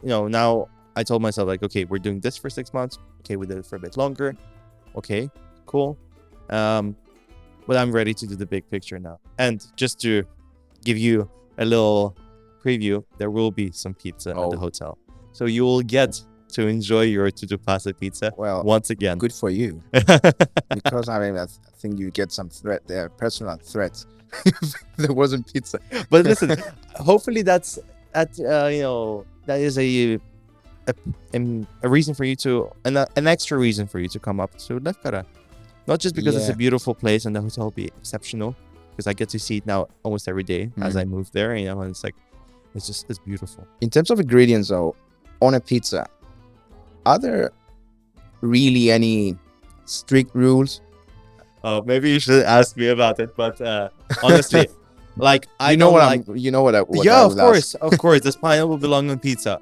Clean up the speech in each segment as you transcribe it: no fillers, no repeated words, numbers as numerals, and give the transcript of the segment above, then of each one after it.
now I told myself like, okay, we're doing this for 6 months. Okay, we did it for a bit longer. Okay, cool. But I'm ready to do the big picture now. And just to give you a little preview, there will be some pizza at the hotel. So you will get to enjoy your Tutto Passa Pizza once again. Good for you. Because I think you get some threat there, personal threats. There wasn't pizza. But listen, hopefully that is a reason for you to, an extra reason for you to come up to Lefkara. Not just because it's a beautiful place and the hotel will be exceptional, because I get to see it now almost every day as I move there, and it's like, it's beautiful. In terms of ingredients though, on a pizza, are there really any strict rules? Oh, maybe you should ask me about it, but honestly, like I of course, does pineapple belong on pizza?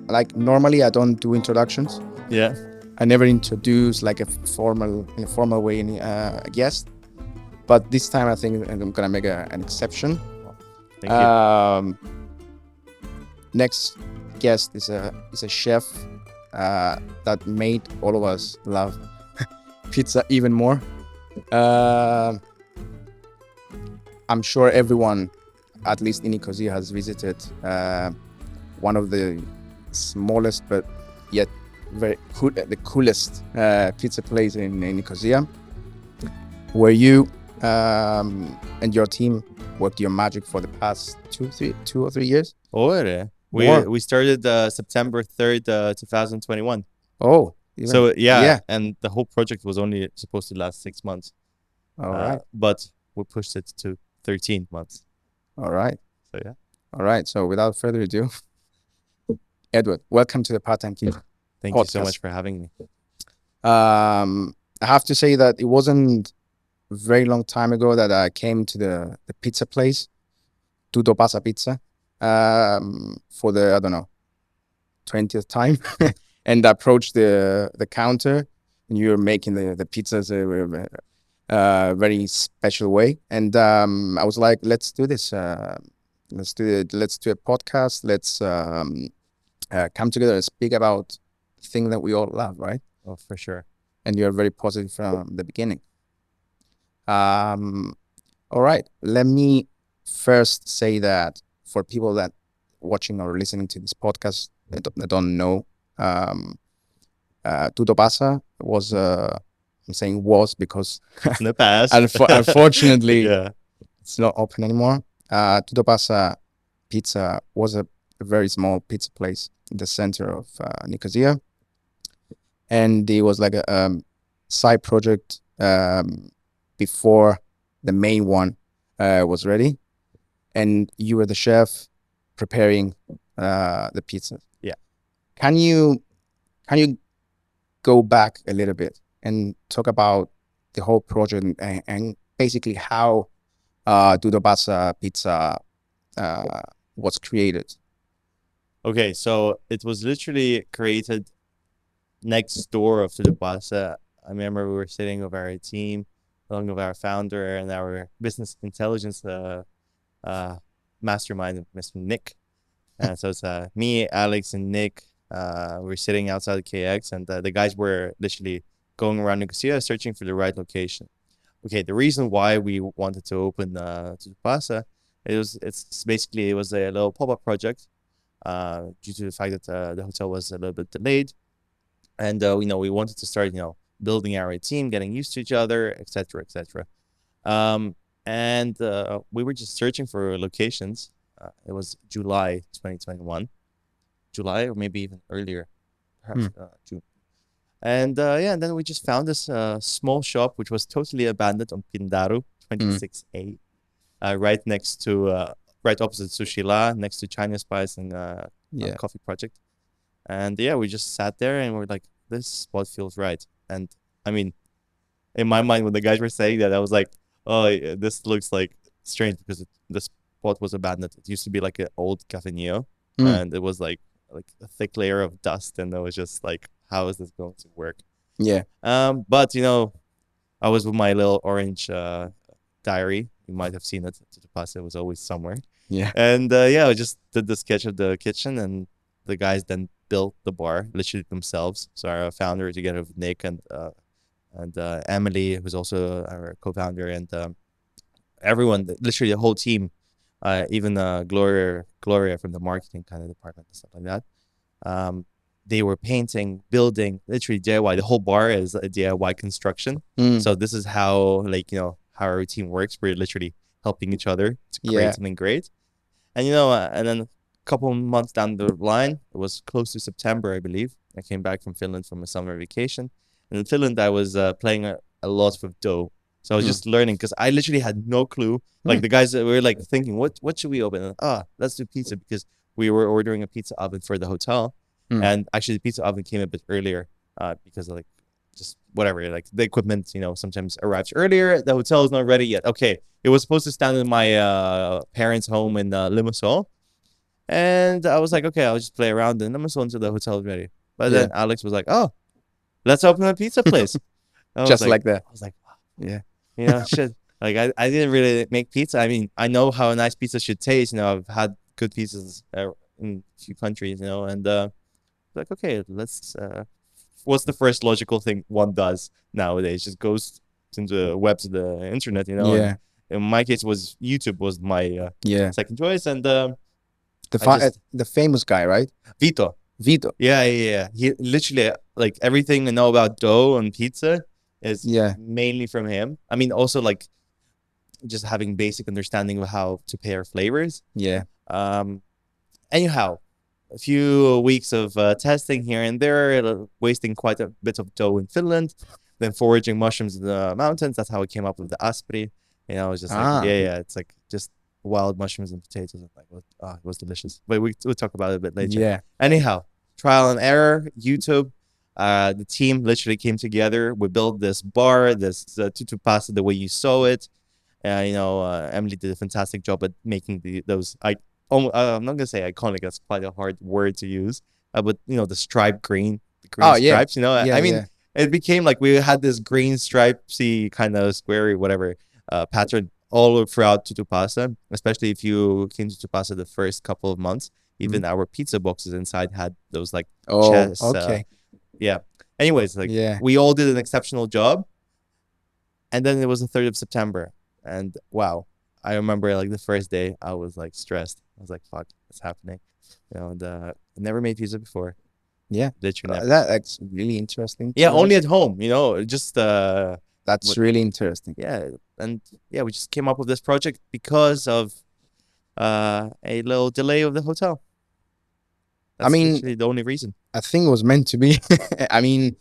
Like normally I don't do introductions. Yeah. I never introduce like in a formal way a guest. But this time I think I'm gonna make an exception. Thank you. Next guest is a chef that made all of us love pizza even more. I'm sure everyone, at least in Nicosia, has visited one of the smallest but yet the coolest pizza place in Nicosia, where you and your team worked your magic for the past 2 or 3 years. We started September 3rd, 2021. So and the whole project was only supposed to last 6 months. All right, but we pushed it to 13 months. All right. So yeah. All right. So without further ado, Edward, welcome to the Part-Time Kid. Thank you so much for having me. I have to say that it wasn't a very long time ago that I came to the pizza place, Tutto Passa Pizza, for the 20th time, and I approached the counter, and you were making the pizzas a very special way, and I was like, let's do this. Let's do a podcast. Let's come together and speak about the thing that we all love, right? Oh, for sure. And you're very positive from the beginning. All right. Let me first say that for people that watching or listening to this podcast that don't know, Tutto Passa was, I'm saying was because in the past, unfortunately, it's not open anymore. Tutto Passa Pizza was a very small pizza place in the center of Nicosia, and it was like a side project before the main one was ready, and you were the chef preparing the pizza. Yeah. Can you go back a little bit and talk about the whole project and basically how Tutto Passa Pizza was created? Okay, so it was literally created next door of Tutto Passa. I remember we were sitting with our team, along with our founder and our business intelligence mastermind, Mr. Nick. So it's me, Alex, and Nick. We're sitting outside the KX, and the guys were literally going around Nicosia searching for the right location. Okay, the reason why we wanted to open Tutto Passa, it was a little pop-up project. Due to the fact that the hotel was a little bit delayed, and we wanted to start building our team, getting used to each other, etc. And we were just searching for locations. It was July 2021, July or maybe even earlier, perhaps June. And and then we just found this small shop which was totally abandoned on Pindaru 26A, right next to right opposite Sushila, next to China Spice and Coffee Project. And we just sat there and we're like, this spot feels right. And I mean, in my mind, when the guys were saying that, I was like, oh, this looks like strange because the spot was abandoned. It used to be like an old Cafe Neo. and it was like a thick layer of dust, and I was just like, how is this going to work? Yeah. But I was with my little orange diary. You might have seen it. Tutto Passa was always somewhere. Yeah. And I just did the sketch of the kitchen, and the guys then built the bar literally themselves. So our founder, together with Nick and Emily, who's also our co-founder, and everyone, literally the whole team, even Gloria from the marketing kind of department and stuff like that. They were painting, building, literally DIY. The whole bar is a DIY construction. So this is how how our team works. We're literally helping each other to create something great. And and then a couple of months down the line, it was close to September, I believe. I came back from Finland from a summer vacation. And in Finland, I was playing a lot with dough. So I was just learning, because I literally had no clue. Like the guys that were like thinking, what should we open? And, let's do pizza, because we were ordering a pizza oven for the hotel. And actually the pizza oven came a bit earlier because of just whatever, like the equipment, sometimes arrives earlier. The hotel is not ready yet. Okay. It was supposed to stand in my parents' home in Limassol. And I was like, okay, I'll just play around in Limassol until the hotel is ready. But then Alex was like, oh, let's open a pizza place. Just like that. I was like, wow. Yeah. Shit. Like I didn't really make pizza. I mean, I know how a nice pizza should taste. I've had good pizzas in a few countries, and like, okay, let's what's the first logical thing one does nowadays? Just goes into the webs of the internet, Yeah. And in my case, was YouTube was my second choice, and the famous guy, right? Vito. Yeah. He literally, like, everything I know about dough and pizza is mainly from him. I mean, also like just having basic understanding of how to pair flavors. Yeah. Anyhow, a few weeks of testing here and there, wasting quite a bit of dough in Finland, then foraging mushrooms in the mountains. That's how I came up with the aspri. It was just like, it's like just wild mushrooms and potatoes. And like, it was delicious. But we'll talk about it a bit later. Yeah. Anyhow, trial and error, YouTube. The team literally came together. We built this bar, this Tutto Passa the way you saw it. Emily did a fantastic job at making those. I'm not gonna say iconic. That's quite a hard word to use. But the stripe green, the green stripes. I mean, it became like we had this green stripesy kind of squarey whatever pattern all throughout Tutto Passa. Especially if you came to Tutto Passa the first couple of months, even our pizza boxes inside had those like chests. Okay. Anyways, we all did an exceptional job. And then it was the 3rd of September, and wow. I remember like the first day I was like stressed. I was like, fuck, what's happening? And I never made pizza before. Yeah. Literally never. That's really interesting. Yeah, only at home, just that's really interesting. Yeah. And we just came up with this project because of a little delay of the hotel. That's literally the only reason. I think it was meant to be. I mean,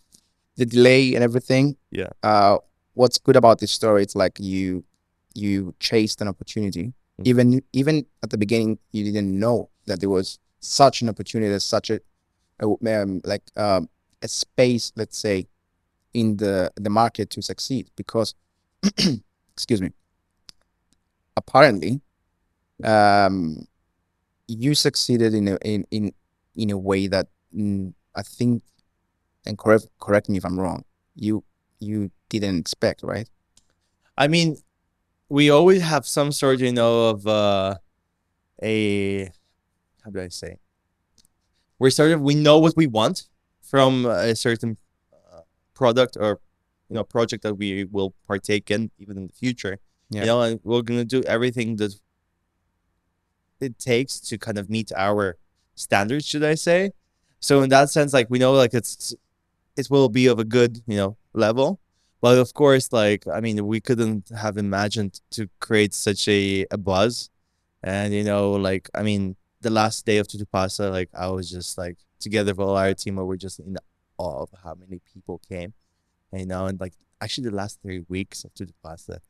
the delay and everything. Yeah. What's good about this story, it's like you chased an opportunity. Even at the beginning, you didn't know that there was such an opportunity, such a space, let's say, in the market to succeed. Because, excuse me, apparently, you succeeded in a way that I think, and correct me if I'm wrong, you didn't expect, right? I mean, we always have some sort, of how do I say? We know what we want from a certain product or, project that we will partake in even in the future. Yeah. And we're going to do everything that it takes to kind of meet our standards, should I say. So in that sense, like, we know like it will be of a good, level. But of course, like, I mean, we couldn't have imagined to create such a buzz. And, like, I mean, the last day of Tutto Passa, like, I was just like, together with all our team, we're just in awe of how many people came. And like, actually the last 3 weeks of Tutto Passa,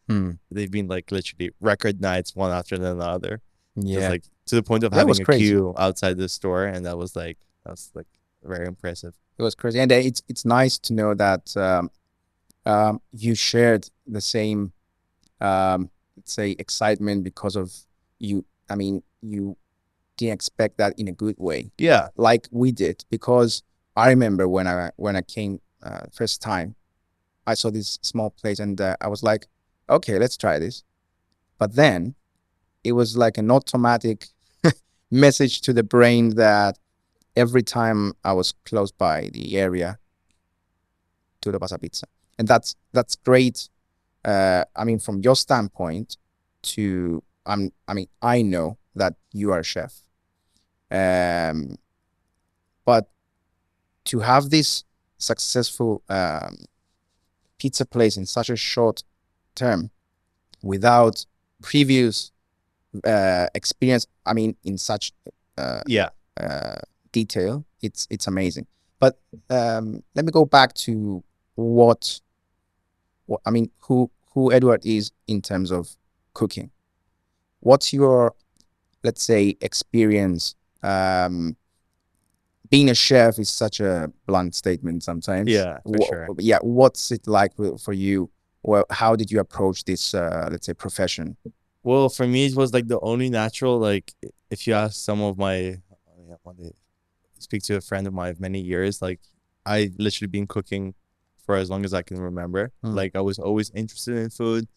they've been like literally record nights, one after another. Yeah. Just, like, to the point of having a queue outside the store. And that was very impressive. It was crazy. And it's nice to know that, you shared the same, let's say, excitement because of you. I mean, you didn't expect that in a good way, Yeah. like we did. Because I remember when I came first time, I saw this small place and I was like, okay, let's try this. But then it was like an automatic message to the brain that every time I was close by the area, Tutto Passa Pizza. And that's great. I mean, from your standpoint, I know that you are a chef. But to have this successful pizza place in such a short term without previous experience, I mean, in such detail, it's amazing. But let me go back to what I mean, who Edward is in terms of cooking. What's your, let's say, experience? Being a chef is such a blunt statement sometimes. Yeah, for sure. Yeah, what's it like for you? Well, how did you approach this, let's say, profession? Well, for me, it was like the only natural. Like, if you ask some of my, when they speak to a friend of mine of many years, like, I literally been cooking for as long as I can remember. Like, I was always interested in food.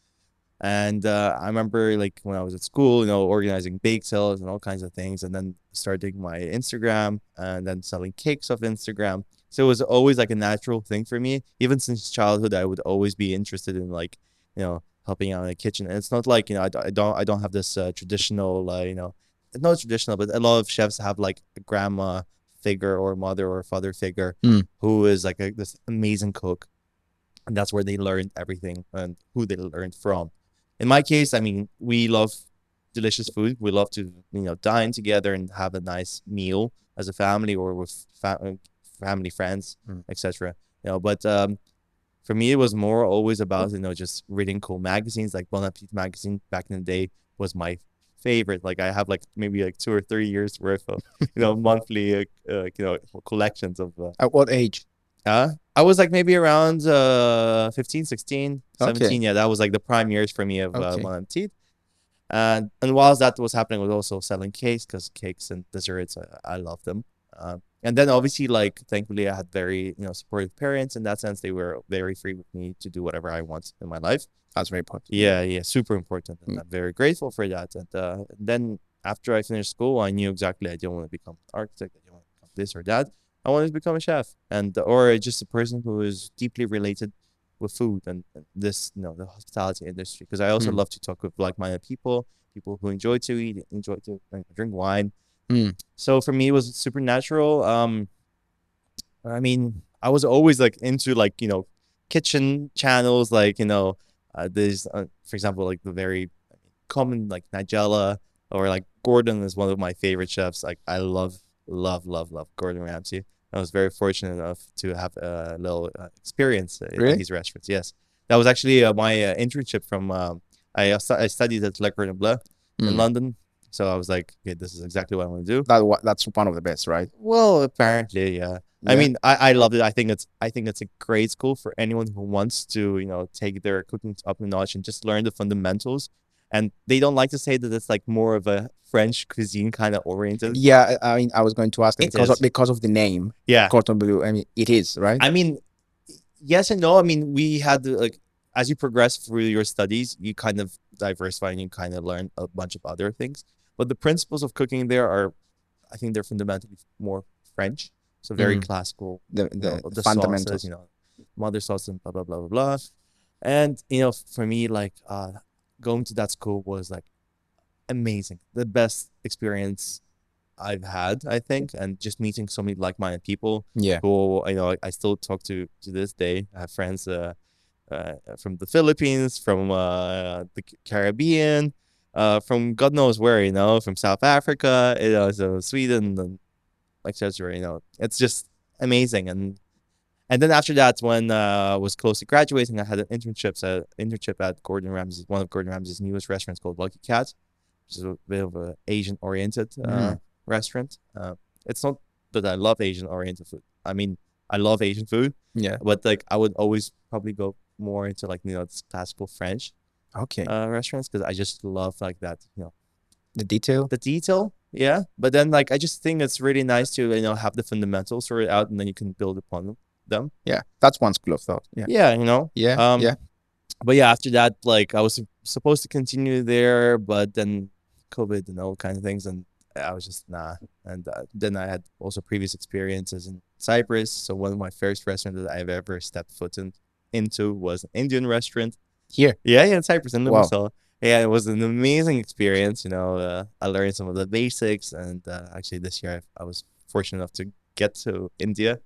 And I remember, like, when I was at school, you know, organizing bake sales and all kinds of things, and then starting my Instagram and then selling cakes off Instagram. So it was always like a natural thing for me. Even since childhood, I would always be interested in, like, you know, helping out in the kitchen. And it's not like, you know, I don't have this traditional, you know, not traditional, but a lot of chefs have like a grandma figure or mother or father figure who is like this amazing cook. And that's where they learned everything and who they learned from. In my case, I mean, we love delicious food. We love to, you know, dine together and have a nice meal as a family or with family, friends, etc. You know, but for me, it was more always about, you know, just reading cool magazines. Like Bon Appetit magazine back in the day was my favorite. Like, I have like maybe like 2 or 3 years worth of, you know, monthly, you know, collections of. At what age? I was like maybe around 15, 16, 17. Okay. Yeah, that was like the prime years for me of Bon Appetit. And whilst that was happening, I was also selling cakes, because cakes and desserts, I love them. And then obviously, like, thankfully, I had very, you know, supportive parents. In that sense, they were very free with me to do whatever I want in my life. That's very important. Yeah, super important. And I'm very grateful for that. And then after I finished school, I knew exactly I didn't want to become an architect. I didn't want to become this or that. I wanted to become a chef, and or just a person who is deeply related with food and this, you know, the hospitality industry. Because I also love to talk with like-minded people who enjoy to eat, enjoy to drink wine. So for me, it was super natural. I mean, I was always like into, like, you know, kitchen channels, like, you know, there's for example, like the very common, like, Nigella, or like Gordon is one of my favorite chefs. Like, I love Gordon Ramsay. I was very fortunate enough to have a little experience in his restaurants. Yes, that was actually my internship from. I studied at Le Cordon Bleu in London, so I was like, okay, this is exactly what I want to do. That's one of the best, right? Well, apparently, yeah. I mean, I loved it. I think it's a great school for anyone who wants to, you know, take their cooking up a notch and just learn the fundamentals. And they don't like to say that it's like more of a French cuisine kind of oriented. Yeah, I mean, I was going to ask because of the name. Yeah, Cordon Bleu. I mean, it is, right? I mean, yes and no. I mean, we had like, as you progress through your studies, you kind of diversify and you kind of learn a bunch of other things. But the principles of cooking there are, I think they're fundamentally more French. So very classical. The fundamentals, sauces, you know, mother sauce and blah blah blah blah blah. And, you know, for me, like, going to that school was like amazing, the best experience I've had, I think. And just meeting so many like-minded people, who, you know, I still talk to this day. I have friends from the Philippines, from the Caribbean, from God knows where, you know, from South Africa, you know, so Sweden, and etc. You know, it's just amazing. And then after that, when I was close to graduating, I had an internship at Gordon Ramsay's, one of Gordon Ramsay's newest restaurants, called Lucky Cat, which is a bit of an Asian-oriented restaurant. It's not that I love Asian-oriented food. I mean, I love Asian food. Yeah. But like, I would always probably go more into, like, you know, this classical French restaurants, because I just love like that, you know, the detail. Yeah, but then like I just think it's really nice to have the fundamentals sorted out, and then you can build upon them. Yeah, that's one school of thought. Yeah. Yeah, Yeah. But yeah, after that, like I was supposed to continue there, but then COVID and all kind of things, and I was just nah. And then I had also previous experiences in Cyprus. So one of my first restaurants that I've ever stepped foot into was an Indian restaurant. Here. Yeah, in Cyprus, in Wow. Limassol. Yeah, it was an amazing experience. I learned some of the basics, and actually this year I was fortunate enough to get to India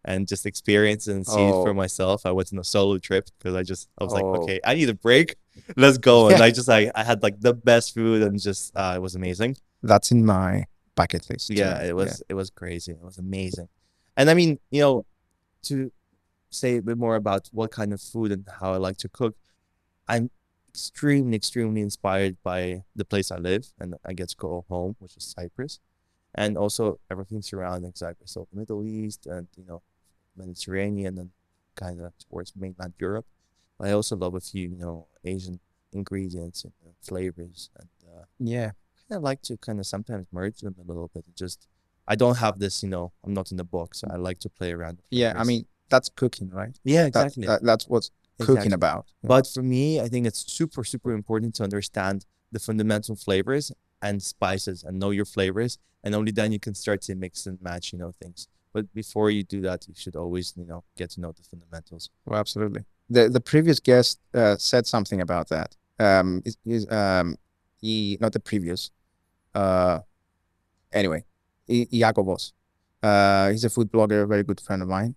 and just experience and see it for myself. I went on a solo trip because I was like, okay, I need a break. Let's go. And I had like the best food, and just it was amazing. That's in my bucket list. Yeah, it was crazy. It was amazing. And I mean, to say a bit more about what kind of food and how I like to cook, I'm extremely inspired by the place I live and I get to go home, which is Cyprus, and also everything surrounding Cyprus, so the Middle East and Mediterranean and kind of towards mainland Europe. I also love a few Asian ingredients and flavors, and yeah, I like to kind of sometimes merge them a little bit. I don't have this, I'm not in the box. So I like to play around. Yeah, I mean that's cooking, right? Yeah, exactly. That's what's cooking about. Yeah. But for me, I think it's super important to understand the fundamental flavors and spices and know your flavors, and only then you can start to mix and match things. But before you do that, you should always get to know the fundamentals. Well, absolutely. The previous guest said something about that. He not the previous. Anyway, Iacobos. He's a food blogger, a very good friend of mine,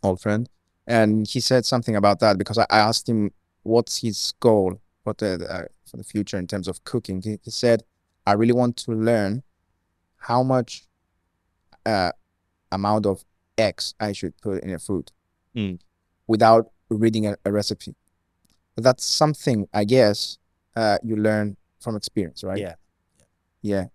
old friend. And he said something about that because I asked him what's his goal for the future in terms of cooking. He said, I really want to learn how much amount of eggs I should put in a food without reading a recipe. But that's something, I guess, you learn from experience, right? Yeah.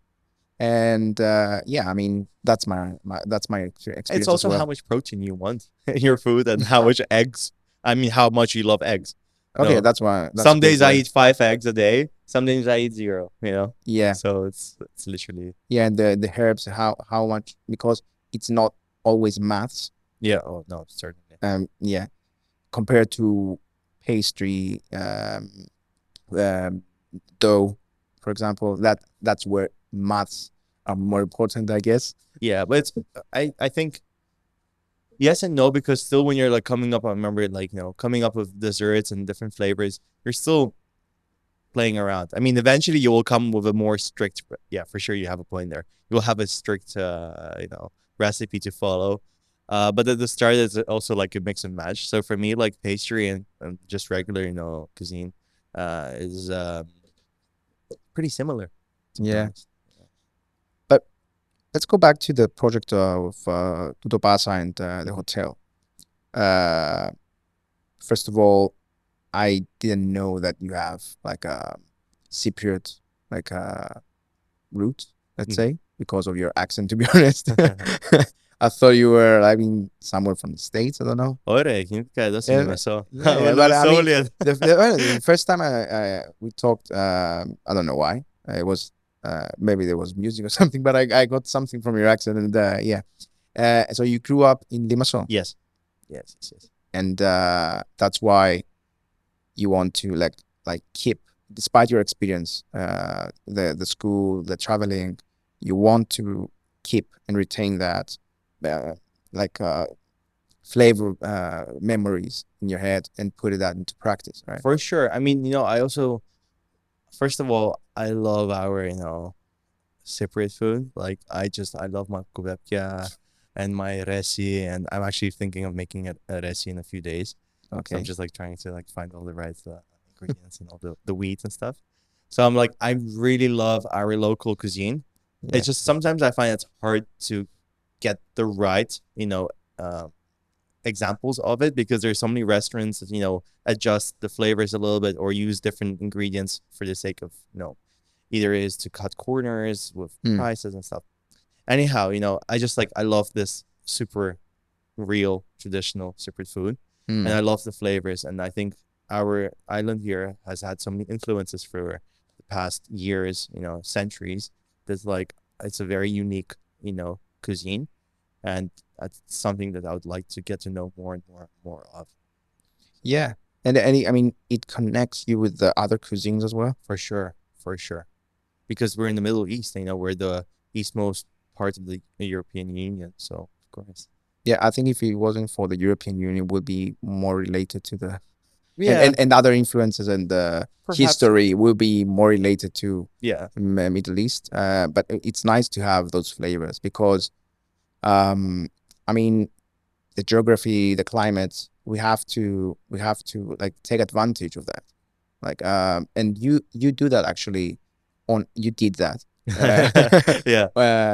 And I mean that's my experience. It's also how much protein you want in your food and how much eggs. I mean, how much you love eggs. Okay, that's why. Some days I eat 5 eggs a day. Some days I eat 0. Yeah. So it's literally. Yeah, and the herbs, how much, because it's not always maths. Yeah. Oh no, certainly. Yeah, compared to pastry, dough, for example, that's where maths are more important, I guess. Yeah, but I think yes and no, because still when you're like coming up, I remember like coming up with desserts and different flavors, you're still playing around. I mean, eventually you will come with a more strict. Yeah, for sure, you have a point there. You will have a strict recipe to follow. But at the start, it's also like a mix and match. So for me, like pastry and just regular cuisine is pretty similar. Yeah. But let's go back to the project of Tutto Passa and the hotel. First of all, I didn't know that you have like a Cypriot root, let's say, because of your accent, to be honest. I thought you were, somewhere from the States. I don't know. But I mean, the first time we talked, I don't know why. It was maybe there was music or something, but I got something from your accent, and so you grew up in Limassol. Yes. And that's why you want to like keep, despite your experience, the school, the traveling, you want to keep and retain that flavor memories in your head and put that into practice, right? For sure. I mean, I also, first of all, I love our Cypriot food. Like I love my kubepkia and my resi, and I'm actually thinking of making a resi in a few days. Okay. So I'm just trying to find all the right ingredients and all the wheat and stuff. So I'm I really love our local cuisine. Yeah. It's just sometimes I find it's hard to get the right examples of it, because there's so many restaurants that adjust the flavors a little bit or use different ingredients for the sake of either is to cut corners with prices and stuff. Anyhow, I love this super real traditional Cypriot food, and I love the flavors, and I think our island here has had so many influences for the past years, centuries, There's like, it's a very unique, cuisine, and that's something that I would like to get to know more and more of. Yeah. And I mean, it connects you with the other cuisines as well. For sure. Because we're in the Middle East, we're the eastmost part of the European Union, so of course. Yeah, I think if it wasn't for the European Union, it would be more related to the and other influences, and the history will be more related to Middle East. But it's nice to have those flavors because, I mean, the geography, the climate, we have to like take advantage of that. Like, and you do that actually. You did that.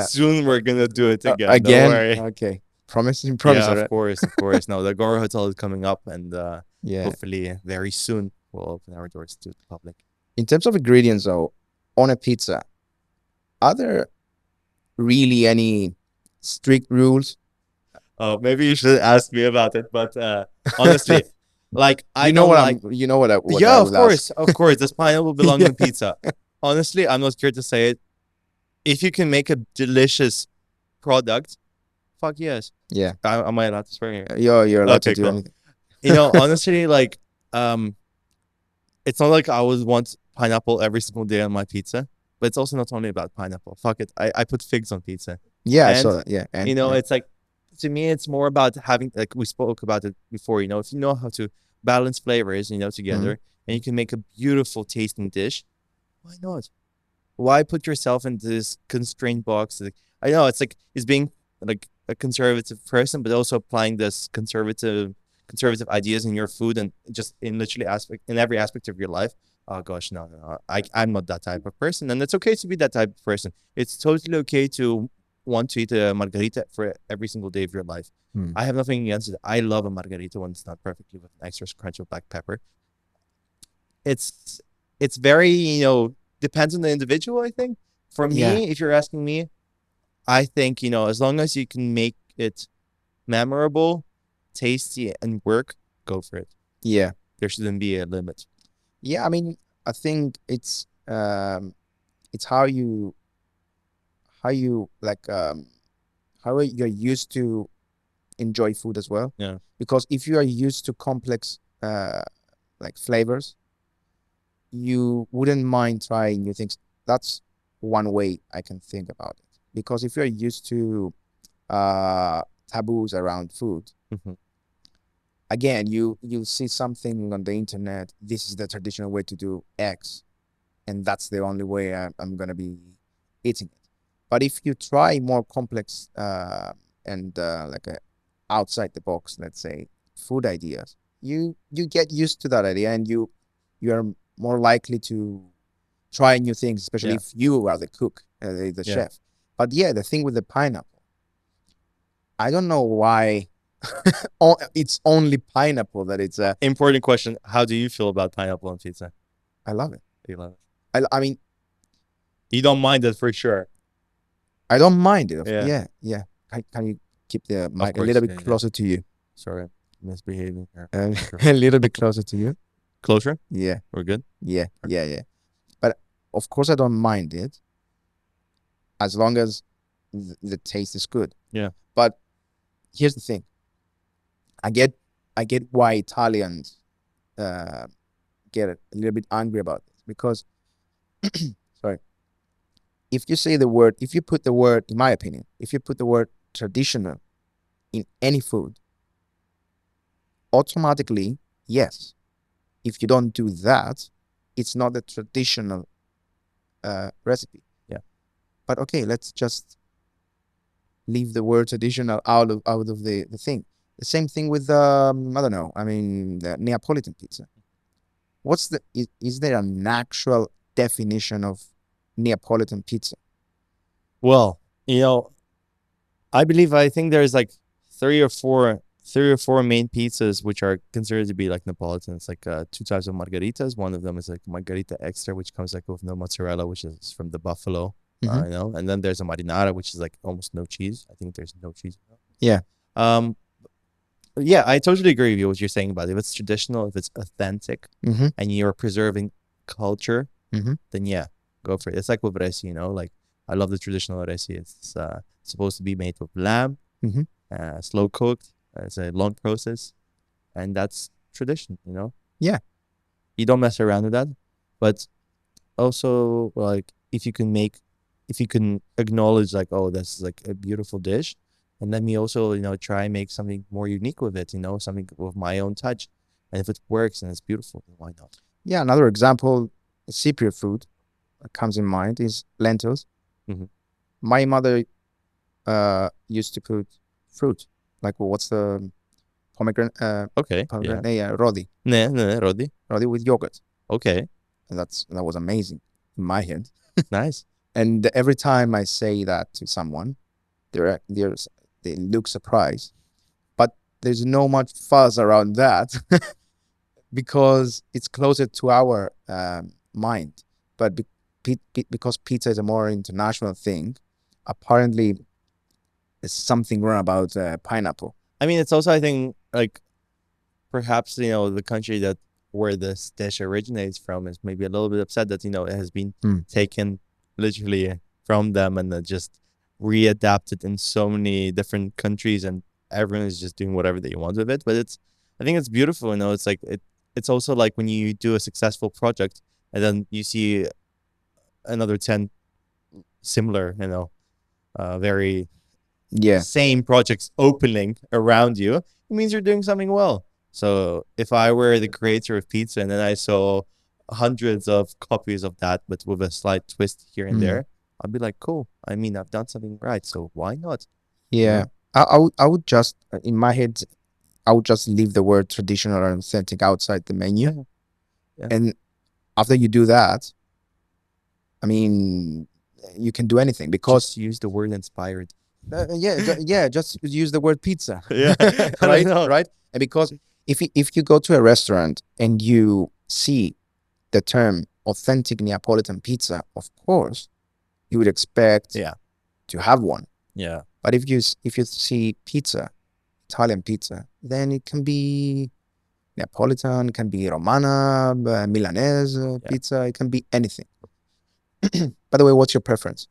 Soon we're gonna do it again. Again, don't worry. Okay. Promise. Yeah, right? of course. No, the Agora Hotel is coming up, and hopefully very soon we'll open our doors to the public. In terms of ingredients, though, on a pizza, are there really any strict rules? Oh, maybe you should ask me about it, but honestly, like what I of course, does pineapple belong in pizza? Honestly, I'm not scared to say it. If you can make a delicious product, fuck yes. Yeah. Am I allowed to swear here? You're allowed to do anything. Honestly, like, it's not like I would want pineapple every single day on my pizza, but it's also not only about pineapple. Fuck it. I put figs on pizza. Yeah, I saw that. Yeah. And, it's like, to me, it's more about having, like we spoke about it before, if you know how to balance flavors, together, and you can make a beautiful tasting dish, why not? Why put yourself in this constrained box? Like, I know it's being like a conservative person, but also applying this conservative ideas in your food and just in every aspect of your life. Oh gosh, no. I'm not that type of person, and it's okay to be that type of person. It's totally okay to want to eat a margarita for every single day of your life. I have nothing against it. I love a margarita when it's not perfectly with an extra crunch of black pepper. It's very, depends on the individual, I think. For me, if you're asking me, I think, as long as you can make it memorable, tasty, and work, go for it. Yeah. There shouldn't be a limit. Yeah, I mean, I think it's how you're used to enjoy food as well. Yeah. Because if you are used to complex like flavors, you wouldn't mind trying new things. That's one way I can think about it. Because if you're used to taboos around food, again, you see something on the internet, this is the traditional way to do X, and that's the only way I'm going to be eating it. But if you try more complex and like outside the box, let's say, food ideas, you get used to that idea, and you are more likely to try new things, especially if you are the cook, the chef. But yeah, the thing with the pineapple, I don't know why it's only pineapple that it's a... Important question. How do you feel about pineapple on pizza? I love it. You love it? I mean... You don't mind it for sure. I don't mind it. Yeah. Can you keep the mic a little bit closer to you? Sorry, misbehaving here. A little bit closer to you. Closer? Yeah. We're good? Yeah. But of course I don't mind it as long as the taste is good. Yeah. But here's the thing. I get why Italians get a little bit angry about this, because sorry. If you put the word, in my opinion, if you put the word traditional in any food, automatically, yes. If you don't do that, it's not a traditional recipe. Yeah. But okay, let's just leave the word traditional out of the thing. The same thing with I don't know. I mean, the Neapolitan pizza. Is there an actual definition of Neapolitan pizza? Well, I think there's like three or four main pizzas which are considered to be like Neapolitan. It's like two types of margaritas. One of them is like margarita extra, which comes like with no mozzarella, which is from the buffalo. And then there's a marinara, which is like almost no cheese. I think there's no cheese. Yeah. Yeah, I totally agree with you what you're saying about it. If it's traditional, if it's authentic, and you're preserving culture, then yeah, go for it. It's like with Presi, like I love the traditional recipe. It's supposed to be made with lamb, Mhm. slow cooked. It's a long process, and that's tradition, you know? Yeah. You don't mess around with that. But also, like, if you can acknowledge, like, oh, this is like a beautiful dish, and let me also, you know, try and make something more unique with it, you know, something with my own touch. And if it works and it's beautiful, then why not? Yeah, another example, Cypriot food that comes in mind is lentils. Mhm. My mother used to put fruit, like what's the pomegranate? Okay. Yeah. Pomegranate, yeah, rodi Rodi. with yogurt, Okay. and that was amazing in my head. Nice. And every time I say that to someone, they look surprised, but there's no much fuss around that because it's closer to our mind. But because pizza is a more international thing, apparently there's something wrong about pineapple. I mean, it's also, I think, like, perhaps, you know, the country that where this dish originates from is maybe a little bit upset that, you know, it has been taken literally from them and just readapted in so many different countries, and everyone is just doing whatever they want with it. But I think it's beautiful, you know. It's like it's also like when you do a successful project and then you see another 10 similar, you know, very same projects opening around you, it means you're doing something well. So if I were the creator of pizza and then I saw hundreds of copies of that, but with a slight twist here and there, I'd be like, cool. I mean, I've done something right, so why not? Yeah. I would just, in my head, I would just leave the word traditional and authentic outside the menu. Yeah. And after you do that, I mean, you can do anything because just use the word inspired. Just use the word pizza. Yeah. right. And because if you go to a restaurant and you see the term authentic Neapolitan pizza, of course, you would expect to have one. Yeah. But if you see pizza, Italian pizza, then it can be Neapolitan, it can be Romana, Milanese pizza, it can be anything. By the way, what's your preference?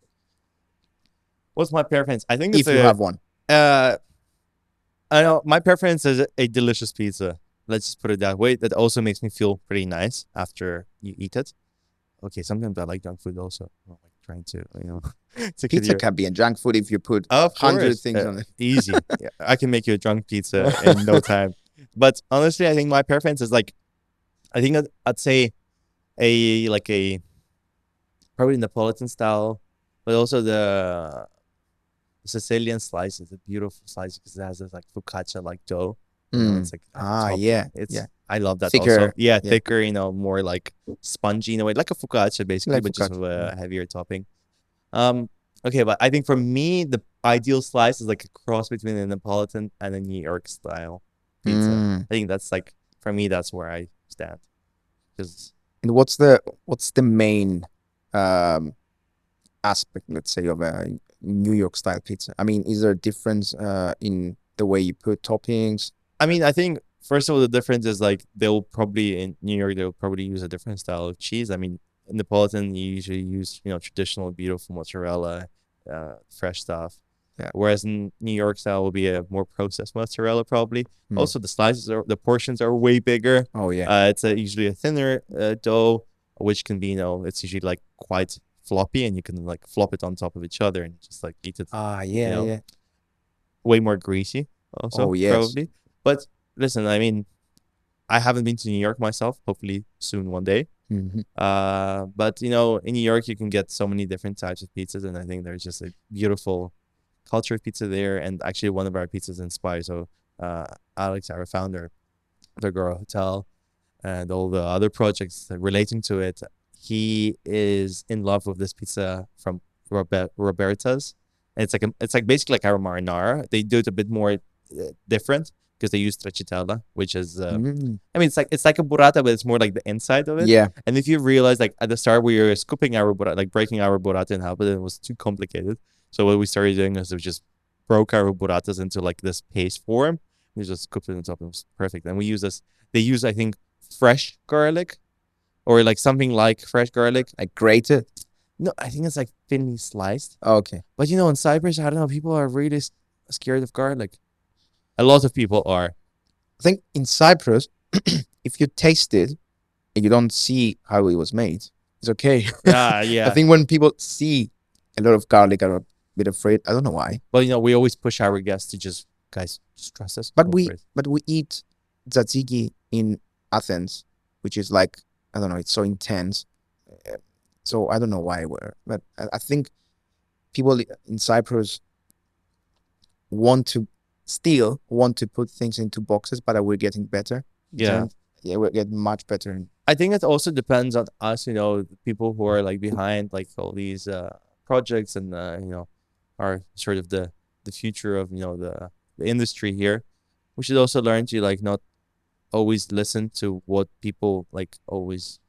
What's my preference? I think if you have one. I know my preference is a delicious pizza. Let's just put it that way. That also makes me feel pretty nice after you eat it. Okay, sometimes I like junk food also. I'm like trying to, you know, pizza can be a junk food if you put 100 things on it. Easy. Yeah, I can make you a drunk pizza in no time. But honestly, I think my preference is like, I think I'd say a probably Neapolitan style, but also the Sicilian slice is a beautiful slice because it has this like focaccia like dough. You know, it's like I love that thicker, also. Yeah, thicker, you know, more like spongy in a way, like a focaccia basically, like but just with a heavier topping. Okay, but I think for me the ideal slice is like a cross between a Neapolitan and a New York style pizza. I think that's like, for me, that's where I stand. And what's the main aspect, let's say, of a New York style pizza? I mean, is there a difference in the way you put toppings? I mean, I think first of all, the difference is like in New York they'll probably use a different style of cheese. I mean, in Neapolitan you usually use, you know, traditional beautiful mozzarella, fresh stuff. Yeah. Whereas in New York style will be a more processed mozzarella probably. Also, the portions are way bigger. Oh yeah. It's usually a thinner dough, which can be, you know, it's usually like quite floppy, and you can like flop it on top of each other and just like eat it. Way more greasy also. Oh yes. Probably. But listen, I mean, I haven't been to New York myself. Hopefully soon one day. But you know, in New York you can get so many different types of pizzas, and I think there's just a beautiful culture of pizza there. And actually, one of our pizzas inspired. So Alex, our founder of the Agora Hotel, and all the other projects relating to it, he is in love with this pizza from Roberta's. And it's like basically like our marinara. They do it a bit more different because they use stracciatella, which is I mean, it's like a burrata, but it's more like the inside of it. Yeah. And if you realize, like at the start we were scooping our burrata, like breaking our burrata in half, but it was too complicated. So what we started doing is we just broke our burratas into like this paste form. We just scooped it on top. It was perfect. And we use this. They use, I think, fresh garlic, or like something like fresh garlic, like grated. No, I think it's like thinly sliced. Okay. But you know, in Cyprus, I don't know, people are really scared of garlic. A lot of people are. I think in Cyprus, if you taste it and you don't see how it was made, it's okay. Yeah, yeah. I think when people see a lot of garlic, are a bit afraid. I don't know why. But you know, we always push our guests to just trust us. But Go we for it. eat tzatziki in Athens, which is like, I don't know, it's so intense. So I don't know why but I think people in Cyprus want to put things into boxes, but we're getting better. Yeah. Yeah, we're getting much better. I think it also depends on us, you know, the people who are like behind like all these projects and you know, are sort of the future of, you know, the industry here. We should also learn to like not always listen to what people like always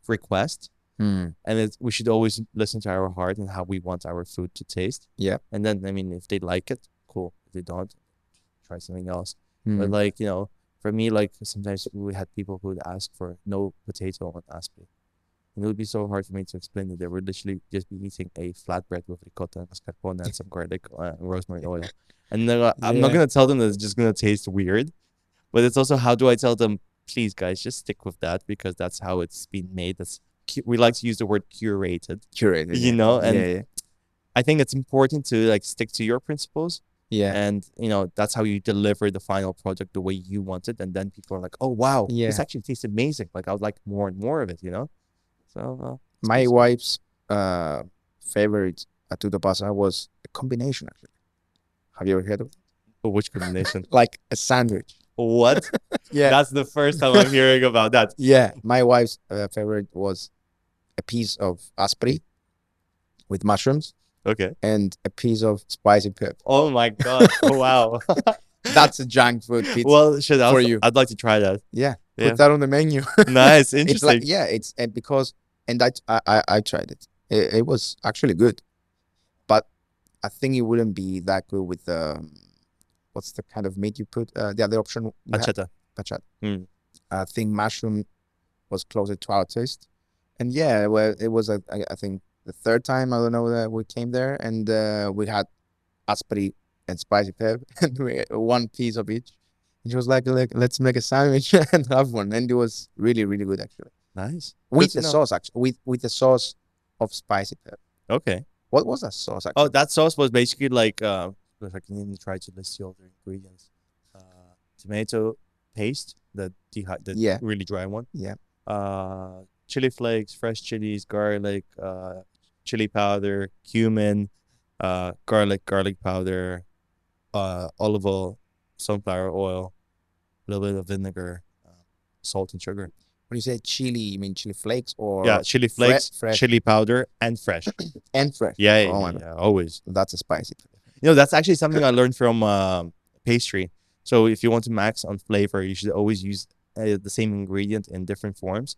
request. And we should always listen to our heart and how we want our food to taste. Yeah. And then, I mean, if they like it, cool. If they don't, try something else. But like, you know, for me, like sometimes we had people who would ask for no potato on aspi. And it would be so hard for me to explain that they would literally just be eating a flatbread with ricotta and mascarpone and some garlic and rosemary oil. And then, I'm not going to tell them that it's just going to taste weird. But it's also, how do I tell them, please, guys, just stick with that because that's how it's been made. We like to use the word curated, you know, and I think it's important to like stick to your principles. Yeah. And, you know, that's how you deliver the final product the way you want it. And then people are like, oh, wow, this actually tastes amazing. Like, I would like more and more of it, you know? So, my wife's favorite at Tutto Passa was a combination, actually. Have you ever heard of it? Which combination? Like a sandwich. What? Yeah. That's the first time I'm hearing about that. Yeah. My wife's favorite was a piece of aspri with mushrooms. Okay. And a piece of spicy pepper. Oh my God. Wow. That's a junk food pizza. Well, shit, for you. I'd like to try that. Yeah. Put that on the menu. Nice. Interesting. It's like, yeah, it's because, and I tried it. It was actually good. But I think it wouldn't be that good with what's the kind of meat you put? The other option. Pancetta. I think mushroom was closer to our taste. And yeah, well, it was, I think, the third time, I don't know, that we came there, and we had aspri and spicy pepper, and we ate one piece of each. And she was like, let's make a sandwich and have one. And it was really, really good, actually. Nice. With the sauce, actually. With the sauce of spicy pepper. Okay. What was that sauce, actually? Oh, that sauce was basically like, if I can even try to list all the ingredients. Tomato paste, the really dry one. Yeah. Chili flakes, fresh chilies, garlic, chili powder, cumin, garlic powder, olive oil, sunflower oil, a little bit of vinegar, salt and sugar. When you say chili, you mean chili flakes or? Yeah, chili flakes, fresh. chili powder, and fresh. And fresh. Yeah, Oh, yeah, always. That's a spicy. You know, that's actually something I learned from pastry. So if you want to max on flavor, you should always use the same ingredient in different forms.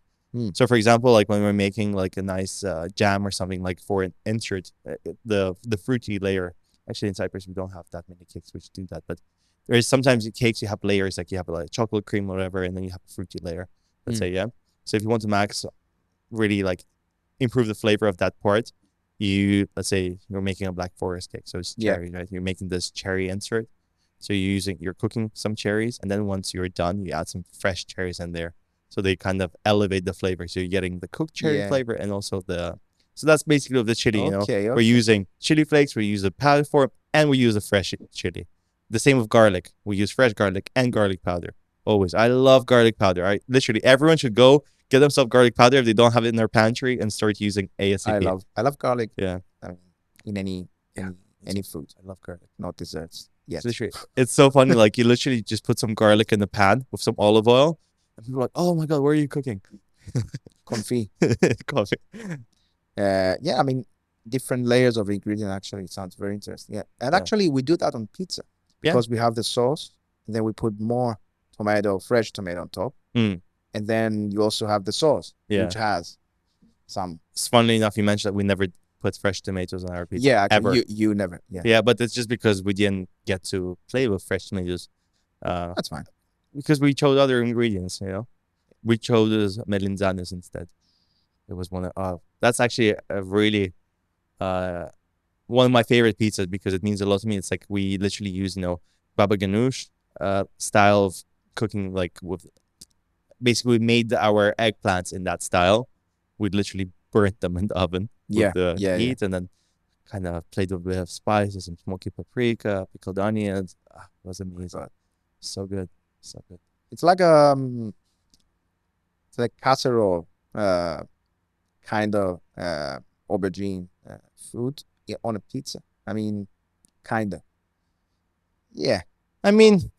So for example, like when we're making like a nice jam or something, like for an insert, the fruity layer. Actually, in Cyprus, we don't have that many cakes which do that. But there's sometimes cakes you have layers, like you have like chocolate cream or whatever, and then you have a fruity layer. Let's say, yeah. So if you want to max, really like improve the flavor of that part, let's say you're making a Black Forest cake. So it's cherry, right? You're making this cherry insert. So you're cooking some cherries, and then once you're done, you add some fresh cherries in there. So they kind of elevate the flavor. So you're getting the cooked cherry flavor and also so that's basically of the chili, you know. We're using chili flakes, we use the powder form, and we use the fresh chili. The same with garlic. We use fresh garlic and garlic powder. Always. I love garlic powder. Literally, everyone should go get themselves garlic powder if they don't have it in their pantry and start using ASAP. I love garlic. Yeah. In any food. I love garlic. Not desserts. Yes. Literally. It's so funny. Like you literally just put some garlic in the pan with some olive oil. And people are like, oh my God, where are you cooking? Confit. Coffee. Yeah, I mean, different layers of ingredient actually sounds very interesting. Yeah. And actually we do that on pizza because we have the sauce and then we put more fresh tomato on top. And then you also have the sauce, which has some. It's funnily enough, you mentioned that we never put fresh tomatoes on our pizza. Yeah, ever. You never. Yeah. Yeah, but it's just because we didn't get to play with fresh tomatoes. That's fine. Because we chose other ingredients, you know. We chose melanzanes instead. It was that's actually a really one of my favorite pizzas because it means a lot to me. It's like we literally use, baba ganoush style of cooking, like with basically we made our eggplants in that style. We literally burnt them in the oven with the heat and then kind of played with a bit of spices and smoky paprika, pickled onions. It was amazing. So good. So good. It's like casserole kind of aubergine food on a pizza. I mean, kind of. Yeah. I mean,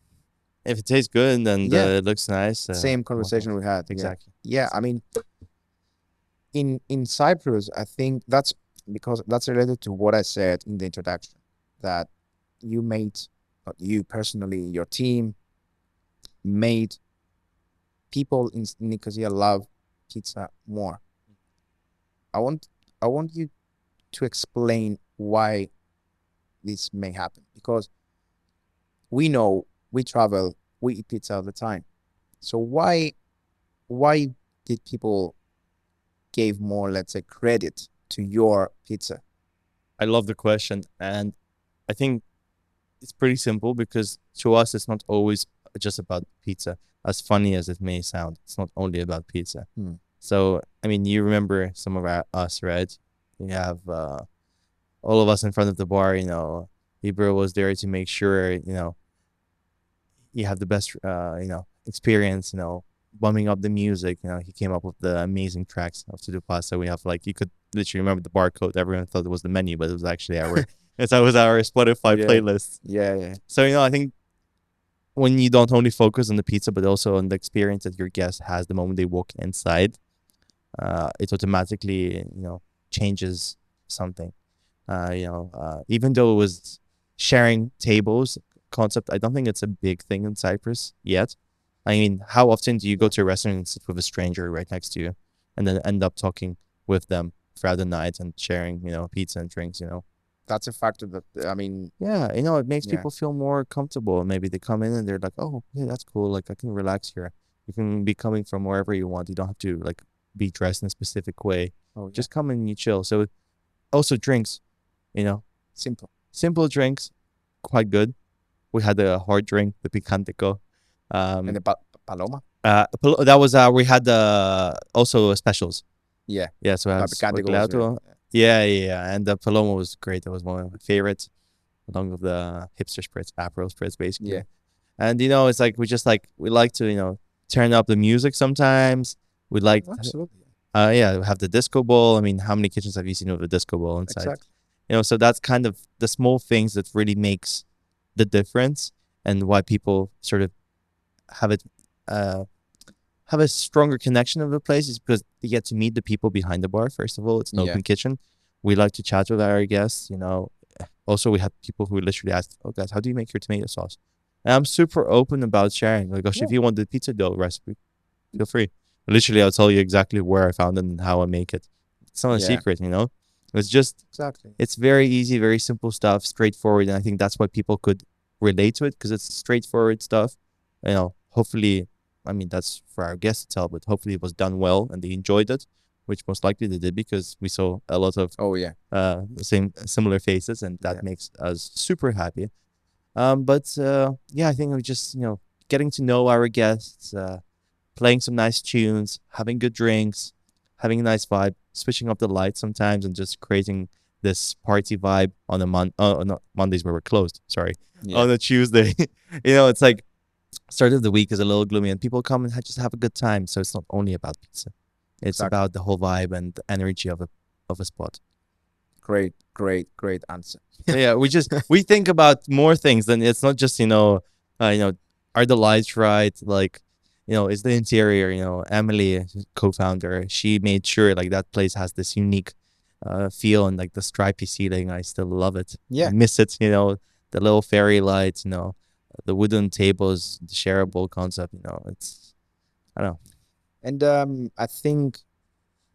if it tastes good and it looks nice. Same conversation we had. Exactly. Yeah. I mean, in Cyprus, I think that's because that's related to what I said in the introduction, that you made, not you personally, your team made people in Nicosia love pizza more. I want you to explain why this may happen, because we know we travel, we eat pizza all the time. So why did people give more, let's say, credit to your pizza? I love the question, and I think it's pretty simple because to us it's not always just about pizza. As funny as it may sound, it's not only about pizza. So, I mean, you remember some of us, right? You have all of us in front of the bar, Ibra was there to make sure, you have the best, experience, bumming up the music. He came up with the amazing tracks of Tutto Passa. We have you could literally remember the barcode. Everyone thought it was the menu, but it was actually our, it was our Spotify playlist. Yeah. So, I think when you don't only focus on the pizza, but also on the experience that your guest has the moment they walk inside, it automatically, changes something. Even though it was sharing tables concept, I don't think it's a big thing in Cyprus yet. I mean, how often do you go to a restaurant and sit with a stranger right next to you and then end up talking with them throughout the night and sharing, pizza and drinks, That's a factor that, I mean... Yeah, it makes people feel more comfortable. Maybe they come in and they're like, oh, yeah, that's cool. Like, I can relax here. You can be coming from wherever you want. You don't have to, be dressed in a specific way. Just come in and you chill. So, also drinks, Simple drinks, quite good. We had a hard drink, the picantico. And the paloma? That was, we had also specials. Yeah. Yeah, so I had picantico. Yeah. And the paloma was great. That was one of my favorites, along with the hipster spritz, Aperol spritz, basically. Yeah. And, it's we like to, turn up the music sometimes. We like, absolutely. We have the disco ball. I mean, how many kitchens have you seen with a disco ball inside? Exactly. So that's kind of the small things that really makes the difference, and why people sort of have a stronger connection of the place is because they get to meet the people behind the bar. First of all, it's an open kitchen. We like to chat with our guests. Also we have people who literally ask, "Oh, guys, how do you make your tomato sauce?" And I'm super open about sharing. If you want the pizza dough recipe, feel free. Literally, I'll tell you exactly where I found it and how I make it. It's not a secret, It's just It's very easy, very simple stuff, straightforward, and I think that's why people could relate to it, because it's straightforward stuff. Hopefully, I mean, that's for our guests to tell, but hopefully it was done well and they enjoyed it, which most likely they did, because we saw a lot of similar faces, and that makes us super happy. I think we just getting to know our guests, playing some nice tunes, having good drinks, having a nice vibe, switching up the lights sometimes, and just creating this party vibe on a not Mondays where we're closed. Sorry, on a Tuesday. It's like start of the week is a little gloomy, and people come and just have a good time. So it's not only about pizza; it's about the whole vibe and the energy of a spot. Great answer. we think about more things than it's not just are the lights right, is the interior. Emily, co-founder, she made sure that place has this unique feel, and the stripy ceiling. I still love it. I miss it. The little fairy lights. The wooden tables, the shareable concept. It's, I don't know. And I think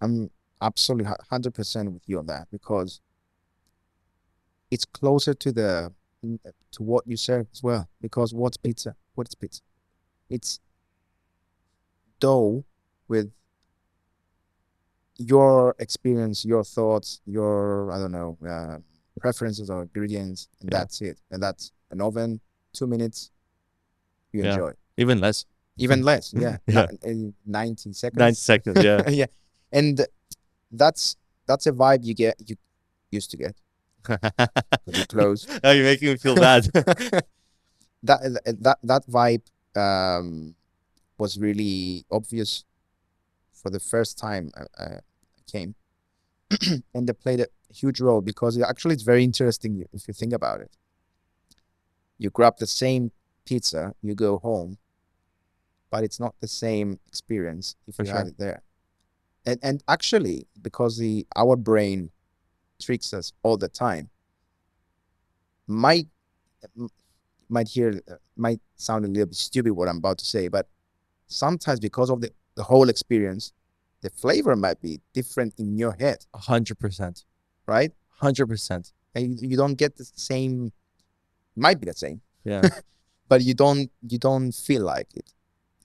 I'm absolutely 100% with you on that, because it's closer to what you serve as well. Because what's pizza? What is pizza? It's dough with your experience, your thoughts, your, I don't know, preferences or ingredients, and that's it. And that's an oven, 2 minutes, you Yeah. enjoy. Even less. Even less, yeah. Yeah. In 90 seconds. 90 seconds, yeah. Yeah. And that's a vibe you used to get. Pretty close. Oh, you're making me feel bad. that vibe was really obvious for the first time I came. And they played a huge role because actually it's very interesting if you think about it. You grab the same pizza, you go home, but it's not the same experience if For you have sure. it there. And actually, because our brain tricks us all the time, might sound a little bit stupid what I'm about to say, but sometimes because of the whole experience, the flavor might be different in your head, 100%. right? 100%. And you don't get the same. Might be the same, Yeah. but you don't feel like it.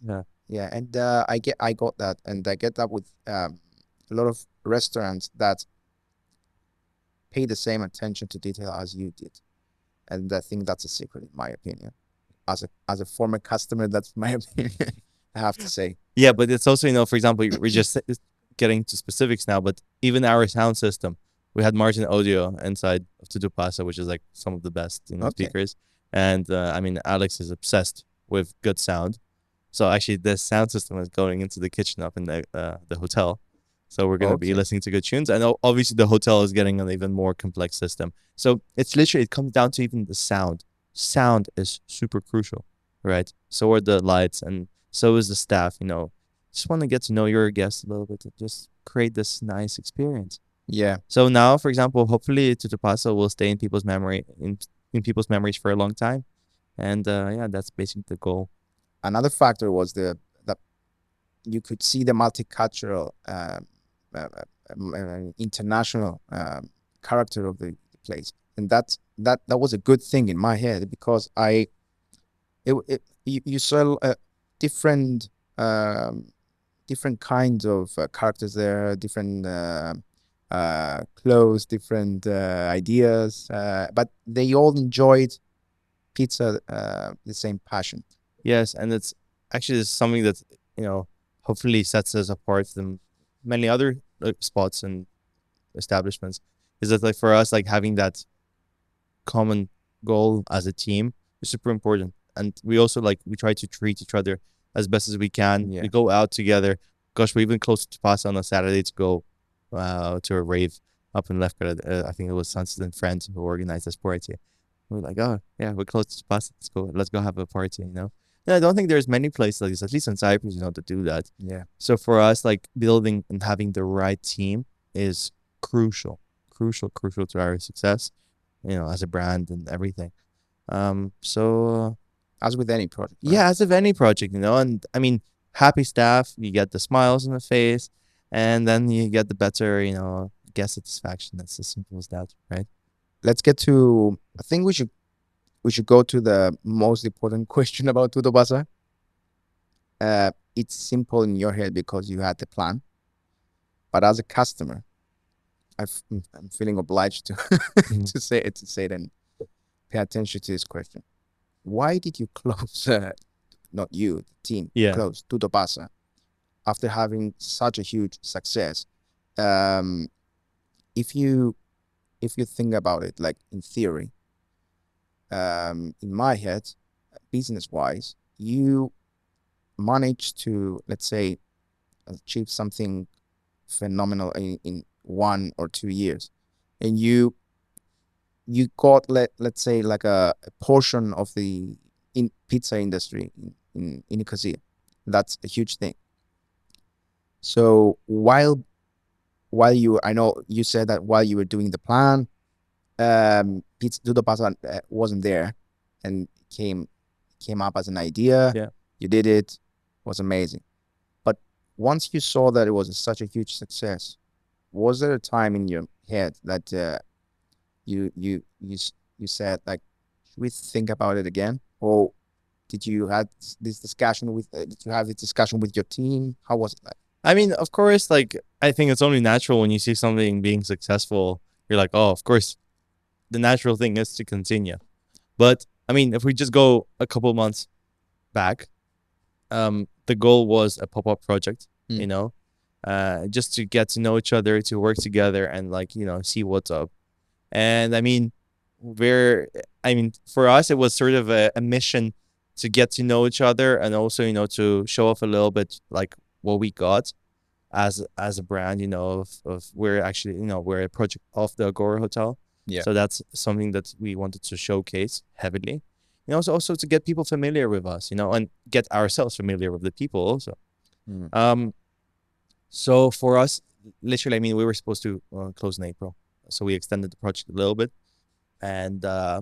Yeah. Yeah, and I got that, and I get that with a lot of restaurants that pay the same attention to detail as you did, and I think that's a secret, in my opinion. As a former customer, that's my opinion. I have to say. Yeah, but it's also, for example, we're just getting to specifics now, but even our sound system, we had Martin Audio inside of Tutto Passa, which is like some of the best, Okay. speakers. And Alex is obsessed with good sound. So actually, this sound system is going into the kitchen up in the hotel. So we're going to be Okay. listening to good tunes. And obviously, the hotel is getting an even more complex system. So it's literally, it comes down to even the sound. Sound is super crucial, right? So are the lights, and so is the staff, Just want to get to know your guests a little bit and just create this nice experience. Yeah. So now, for example, hopefully Tutto Passa will stay in people's memory, in people's memories for a long time. And that's basically the goal. Another factor was that you could see the multicultural, international character of the place, and that was a good thing in my head because you saw different kinds of characters there, different clothes, different ideas, but they all enjoyed pizza, the same passion. Yes, and it's actually something that, hopefully sets us apart from many other spots and establishments. Is that like for us, like having that common goal as a team is super important. And we also we try to treat each other as best as we can. Yeah. We go out together. Gosh, we even close to Passa on a Saturday to go to a rave up in Lefkara. I think it was Sunset and Friends who organized this party. We're like, oh yeah, we're close to Passa. Let's go have a party, And I don't think there's many places like this, at least in Cyprus, to do that. Yeah. So for us, building and having the right team is crucial to our success, as a brand and everything. As with any project. Right? Yeah, as with any project, and I mean, happy staff, you get the smiles on the face, and then you get the better, guest satisfaction. That's as simple as that, right? Let's get to. I think we should go to the most important question about Tutto Passa. It's simple in your head because you had the plan, but as a customer, I'm feeling obliged to to say it and pay attention to this question. Why did you close? Not you, the team. Yeah. Close Tutto Passa after having such a huge success. If you think about it, like in theory, in my head, business-wise, you managed to, let's say, achieve something phenomenal in 1 or 2 years, and you got let's say like a portion of the pizza industry in Nicosia. That's a huge thing. So while I know you said that while you were doing the plan, Tutto Passa wasn't there, and came up as an idea. Yeah. You did it. Was amazing. But once you saw that it was such a huge success, was there a time in your head that you said, like, should we think about it again? Or did you have this discussion with your team? How was it like? I mean, of course, like, I think it's only natural when you see something being successful, you're like, oh, of course, the natural thing is to continue. But I mean, if we just go a couple months back, the goal was a pop-up project, you know, just to get to know each other, to work together and like, you know, see what's up. And I mean, for us, it was sort of a mission to get to know each other and also, you know, to show off a little bit like what we got as a brand, you know, of we're actually, you know, we're a project of the Agora Hotel. Yeah. So that's something that we wanted to showcase heavily. You know, also to get people familiar with us, you know, and get ourselves familiar with the people also. So for us, literally, I mean, we were supposed to close in April. So we extended the project a little bit. And I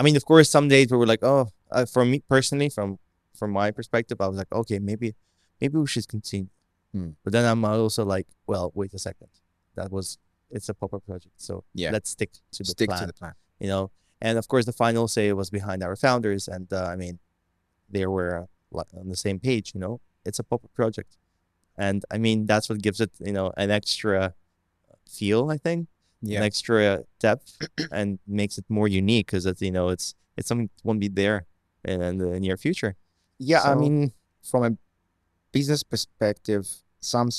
mean, of course, some days we were like, oh, for me personally, from my perspective, I was like, okay, maybe we should continue. But then I'm also like, well, wait a second. It's a pop-up project. So let's stick to the plan. You know, and of course, the final say was behind our founders. And I mean, they were on the same page, you know, it's a pop-up project. And I mean, that's what gives it, you know, an extra feel, I think. An extra depth and makes it more unique because it's, you know, it's something that won't be there in the near future. Yeah, so, I mean, from a business perspective, some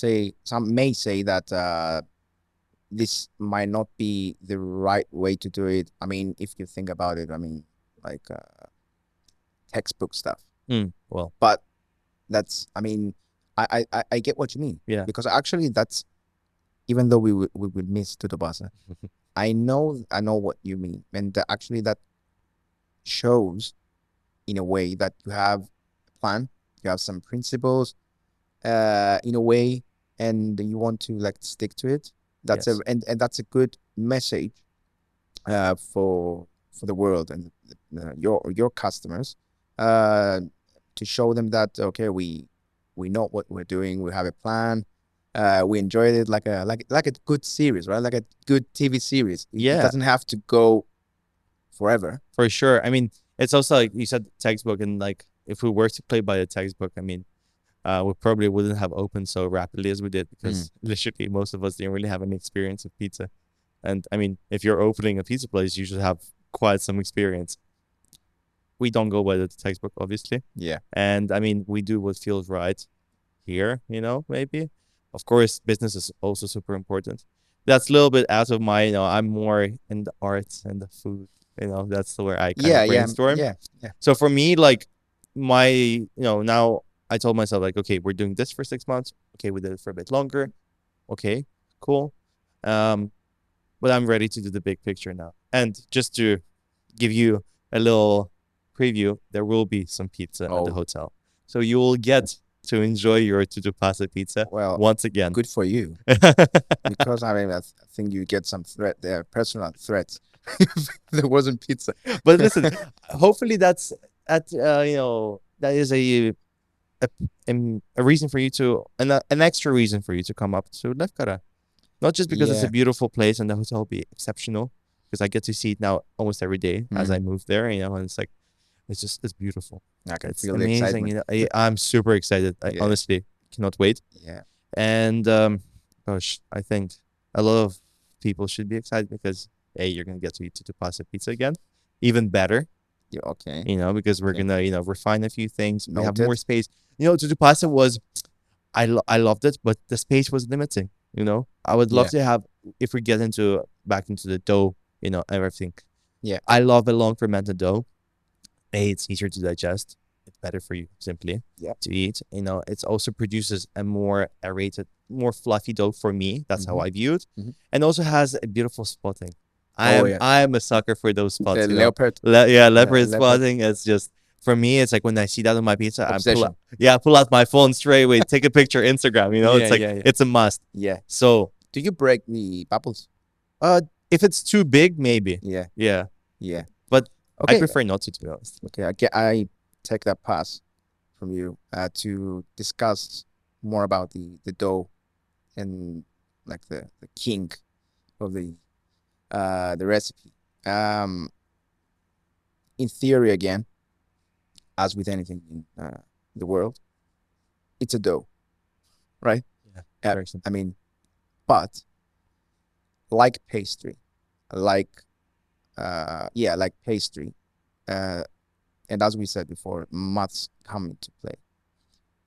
may say that this might not be the right way to do it. I mean, if you think about it, I mean, like textbook stuff. Well, but that's, I mean, I get what you mean. Yeah. Because actually that's, even though we would miss Tutto Passa, I know what you mean. And actually that shows in a way that you have a plan, you have some principles in a way, and you want to like stick to it. That's and that's a good message for the world and your customers, to show them that, okay, we know what we're doing, we have a plan. We enjoyed it like a good series, right? Like a good TV series. It doesn't have to go forever. For sure. I mean, it's also like you said, textbook, and like if we were to play by the textbook, I mean, we probably wouldn't have opened so rapidly as we did because literally most of us didn't really have any experience with pizza. And I mean, if you're opening a pizza place, you should have quite some experience. We don't go by the textbook, obviously. Yeah. And I mean, we do what feels right here, you know, maybe. Of course, business is also super important. That's a little bit out of my, you know, I'm more in the arts and the food, you know, that's where I kind of brainstorm. Yeah. So for me, like my, you know, now I told myself like, okay, we're doing this for 6 months. Okay, we did it for a bit longer. Okay, cool. But I'm ready to do the big picture now. And just to give you a little preview, there will be some pizza at the hotel. So you will get to enjoy your Tutto Passa Pizza once again. Good for you. Because I mean, I think you get some threat there, personal threats. There wasn't pizza. But listen, hopefully that's you know, that is a reason for you to, an extra reason for you to come up to Lefkara. Not just because it's a beautiful place and the hotel will be exceptional, because I get to see it now almost every day as I move there, you know, and it's like, it's beautiful. I can it's feel amazing. The you know, I'm super excited. I honestly cannot wait. Yeah. And gosh, I think a lot of people should be excited because you're gonna get to eat Tutto Passa Pizza again, even better. Yeah, okay. You know, because we're gonna, you know, refine a few things. We have more space. You know, Tutto Passa was, I loved it, but the space was limiting. You know, I would love to have, if we get back into the dough, you know, everything. Yeah. I love a long fermented dough. It's easier to digest. It's better for you simply to eat. You know, it also produces a more aerated, more fluffy dough for me. That's how I view it. And also has a beautiful spotting. I'm a sucker for those spots. Leopard. Leopard spotting. It's just, for me, it's like when I see that on my pizza, I pull out my phone straight away, take a picture, Instagram, you know, it's like, it's a must. Yeah. So, do you break the bubbles? If it's too big, maybe. Yeah. But I prefer not to be honest. Okay, I take that pass from you to discuss more about the dough and like the king of the recipe. In theory, again, as with anything in the world, it's a dough. right? Yeah. Very simple. I mean, but like pastry, like pastry, and as we said before, maths come into play,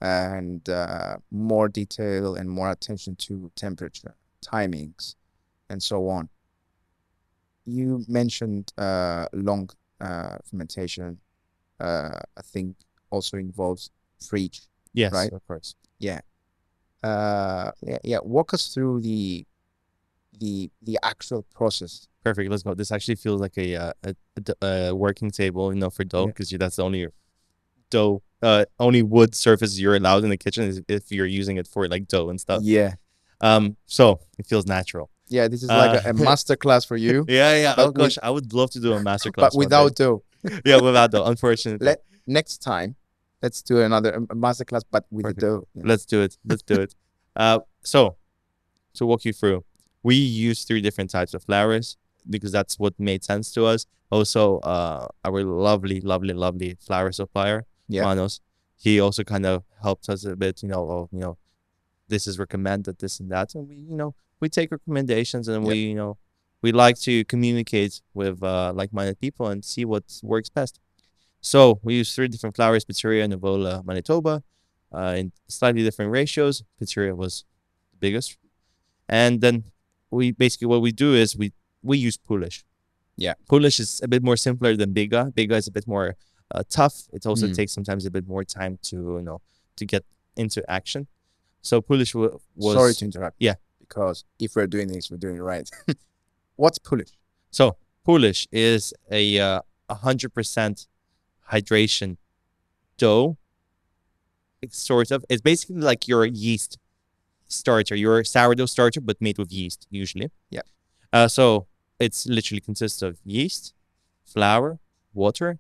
and more detail and more attention to temperature, timings, and so on. You mentioned long fermentation. I think also involves fridge. Yes, right? of course. Yeah. Walk us through the actual process. Perfect. Let's go. This actually feels like a working table, for dough, because that's the only dough, only wood surface you're allowed in the kitchen is if you're using it for like dough and stuff. Yeah. So it feels natural. Yeah, this is like a master class for you. Yeah. Oh gosh, I would love to do a master class, but without dough. Yeah, without dough. Unfortunately. Next time, let's do another master class, but with the dough. Yeah. Let's do it. So to walk you through, we use 3 different types of flours because that's what made sense to us. Also, our lovely flour supplier, Manos, he also kind of helped us a bit. This is recommended, this and that, and we take recommendations, and we like to communicate with like-minded people and see what works best. So we use 3 different flours: Pizzeria, Nuvola, Manitoba, in slightly different ratios. Pizzeria was the biggest, and then what we do is we use Polish. Yeah, Polish is a bit more simpler than Biga. Biga is a bit more tough. It also takes sometimes a bit more time to to get into action. So Polish was. Sorry to interrupt. Yeah, because if we're doing this, we're doing it right. What's Polish? So Polish is a 100% hydration dough. It's sort of. It's basically like your yeast starter, your sourdough starter, but made with yeast usually. Yeah. So it's literally consists of yeast, flour, water,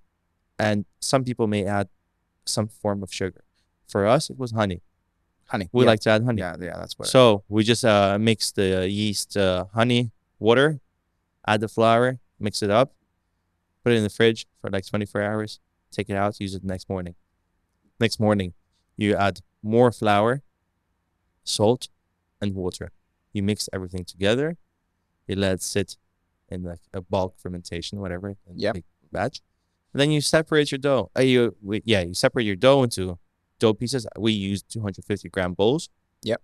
and some people may add some form of sugar. For us, it was honey. We like to add honey. Yeah, that's what. So we just mix the yeast, honey, water, add the flour, mix it up, put it in the fridge for like 24 hours, take it out, use it the next morning. Next morning, you add more flour, salt, and water. You mix everything together. You let it sit in like a bulk fermentation, whatever, big batch. And then you separate your dough. You separate your dough into dough pieces. We use 250-gram bowls. Yep.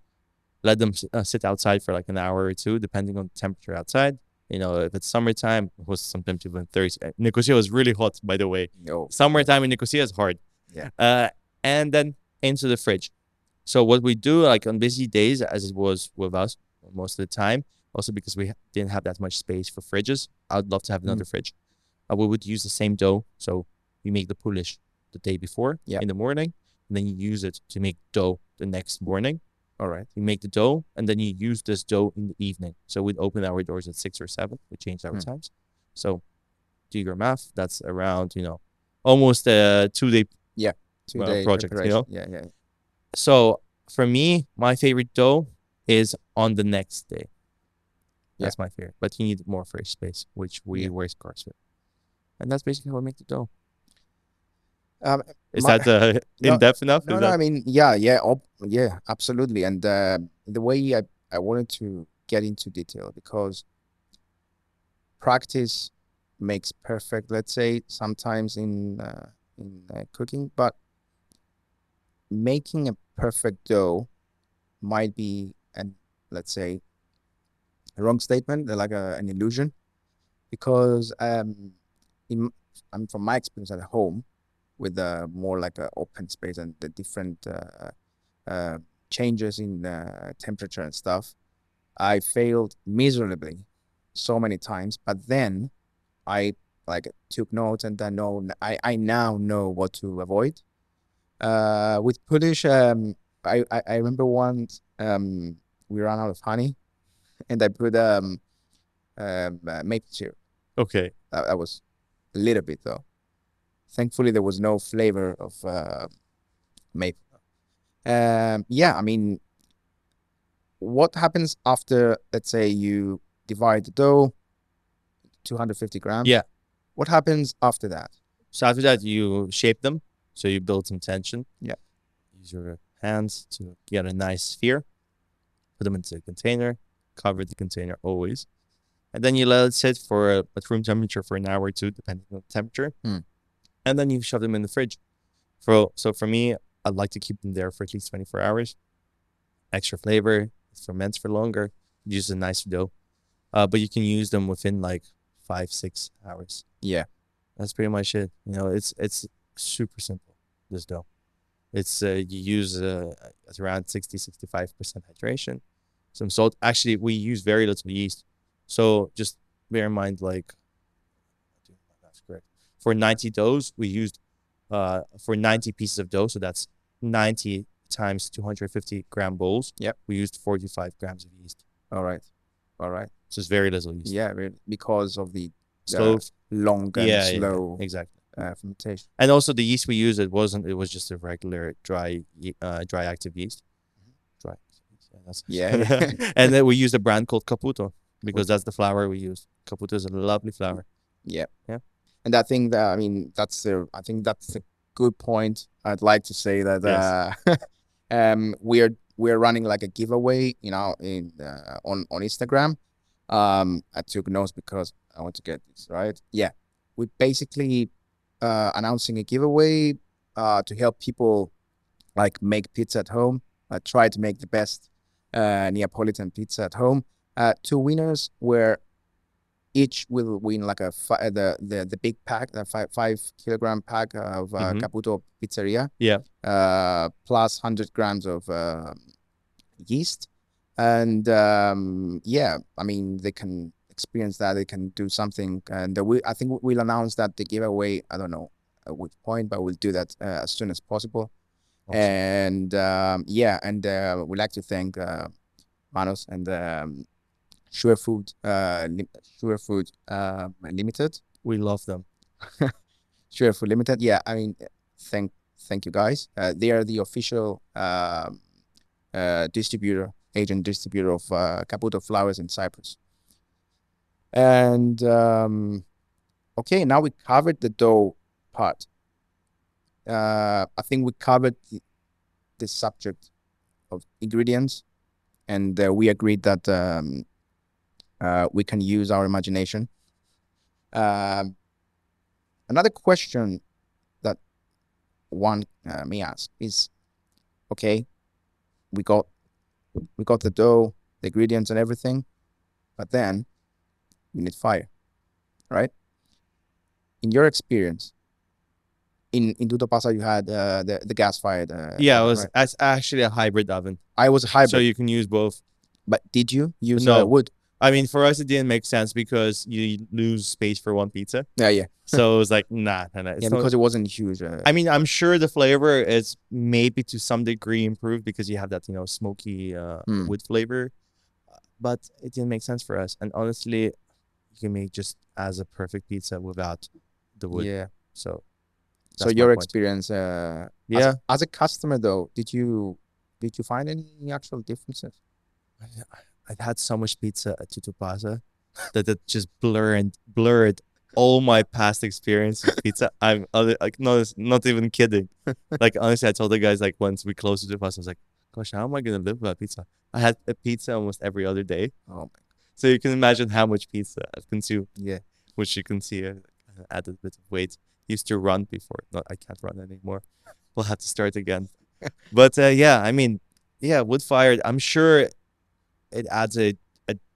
Let them sit outside for like an hour or 2, depending on the temperature outside. If it's summertime, it was sometimes even 30. Nicosia was really hot, by the way. No. Summertime in Nicosia is hard. Yeah. And then into the fridge. So what we do, like on busy days, as it was with us most of the time, also because we didn't have that much space for fridges, I'd love to have another fridge. We would use the same dough. So you make the Polish the day before in the morning, and then you use it to make dough the next morning. All right. You make the dough, and then you use this dough in the evening. So we'd open our doors at 6 or 7. We changed our times. So do your math. That's around, almost a 2-day 2-day project. Yeah. So for me, my favorite dough is on the next day. That's my favorite. But you need more fridge space, which we were scarce with. And that's basically how I make the dough. Is that in-depth enough? No, I mean, yeah, absolutely. And the way I wanted to get into detail, because practice makes perfect, let's say, sometimes in cooking, but making a perfect dough might be, let's say, a wrong statement, like an illusion, because from my experience at home, with more like an open space and the different changes in temperature and stuff, I failed miserably so many times. But then I took notes, and I now know what to avoid. With Polish, I remember once we ran out of honey, and I put maple syrup. Okay. That was a little bit though. Thankfully, there was no flavor of maple. I mean, what happens after, let's say, you divide the dough, 250 grams? Yeah. What happens after that? So after that, you shape them. So you build some tension. Yeah. Use your hands to get a nice sphere. Put them into a container, cover the container always. And then you let it sit at room temperature for an hour or two, depending on the temperature. And then you shove them in the fridge. So for me, I'd like to keep them there for at least 24 hours. Extra flavor, it ferments for longer, use a nice dough. But you can use them within like 5-6 hours. Yeah. That's pretty much it. You know, it's super simple, this dough. It's you use around 60-65% hydration, some salt. Actually, we use very little yeast. So just bear in mind, like, that's correct. For 90 doughs, we used for 90 pieces of dough, so that's 90 times 250 gram bowls. Yep. We used 45 grams of yeast. All right. So it's very little yeast. Yeah, because of the Slow, long and slow exactly. fermentation. And also the yeast we used, it was just a regular dry active yeast. Dry. Yeah. And then we used a brand called Caputo because that's the flour we used. Caputo is a lovely flour. Yeah. Yeah. And I think that that's a good point. I'd like to say that we're running like a giveaway, in on Instagram. I took notes because I want to get this right. Yeah, we're basically announcing a giveaway to help people like make pizza at home. Try to make the best Neapolitan pizza at home. 2 winners where each will win like the big pack, the 5 kilogram pack of Caputo Pizzeria. Yeah. Plus 100 grams of yeast. And they can experience that, they can do something. And I think we'll announce that the giveaway, I don't know at which point, but we'll do that as soon as possible. Awesome. And we'd like to thank Manos and Sure Food Limited. We love them. Sure Food Limited. Yeah, I mean, thank you guys. They are the official agent distributor of Caputo flowers in Cyprus. And okay, now we covered the dough part. I think we covered the subject of ingredients, and we agreed that we can use our imagination. Another question that one may ask is, okay, we got the dough, the ingredients and everything, but then we need fire, right? In your experience, in Tutto Passa, you had the gas-fired. It was actually a hybrid oven. I was a hybrid. So you can use both. But did you use wood? I mean, for us, it didn't make sense because you lose space for one pizza. Yeah. So it was like, nah. Because it wasn't huge. I mean, I'm sure the flavor is maybe to some degree improved because you have that, smoky wood flavor. But it didn't make sense for us. And honestly, you can make just as a perfect pizza without the wood. Yeah. So your experience, as a customer though, did you find any actual differences? I've had so much pizza at Tutto Passa that it just blurred all my past experience with pizza. I'm like, not even kidding. Like, honestly, I told the guys, like, once we closed Tutto Passa, I was like, gosh, how am I gonna live without pizza? I had a pizza almost every other day. Oh my God. So you can imagine how much pizza I've consumed. Yeah. Which you can see, added a bit of weight. Used to run before. No, I can't run anymore. We'll have to start again. But wood fired. I'm sure it adds a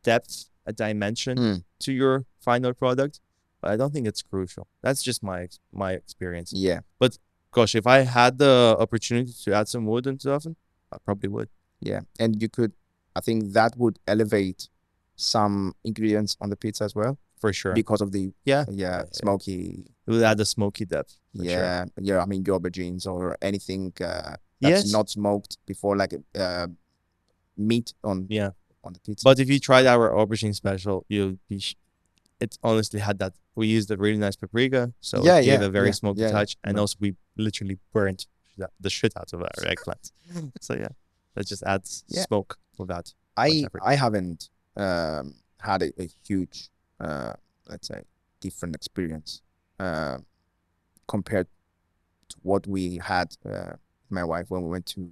depth, a dimension to your final product, but I don't think it's crucial. That's just my experience. Yeah. But gosh, if I had the opportunity to add some wood into the oven, I probably would. Yeah, and you could. I think that would elevate some ingredients on the pizza as well. For sure. Because of the smoky. It would add a smoky depth. Yeah, sure. Yeah. I mean, your aubergines or anything that's not smoked before, like meat on the pizza. But if you tried our aubergine special, it honestly had that. We used a really nice paprika, so it gave a very smoky touch, and also we literally burnt the shit out of our eggplant. So that just adds smoke without. I haven't had a huge, let's say, different experience compared to what we had, my wife, when we went to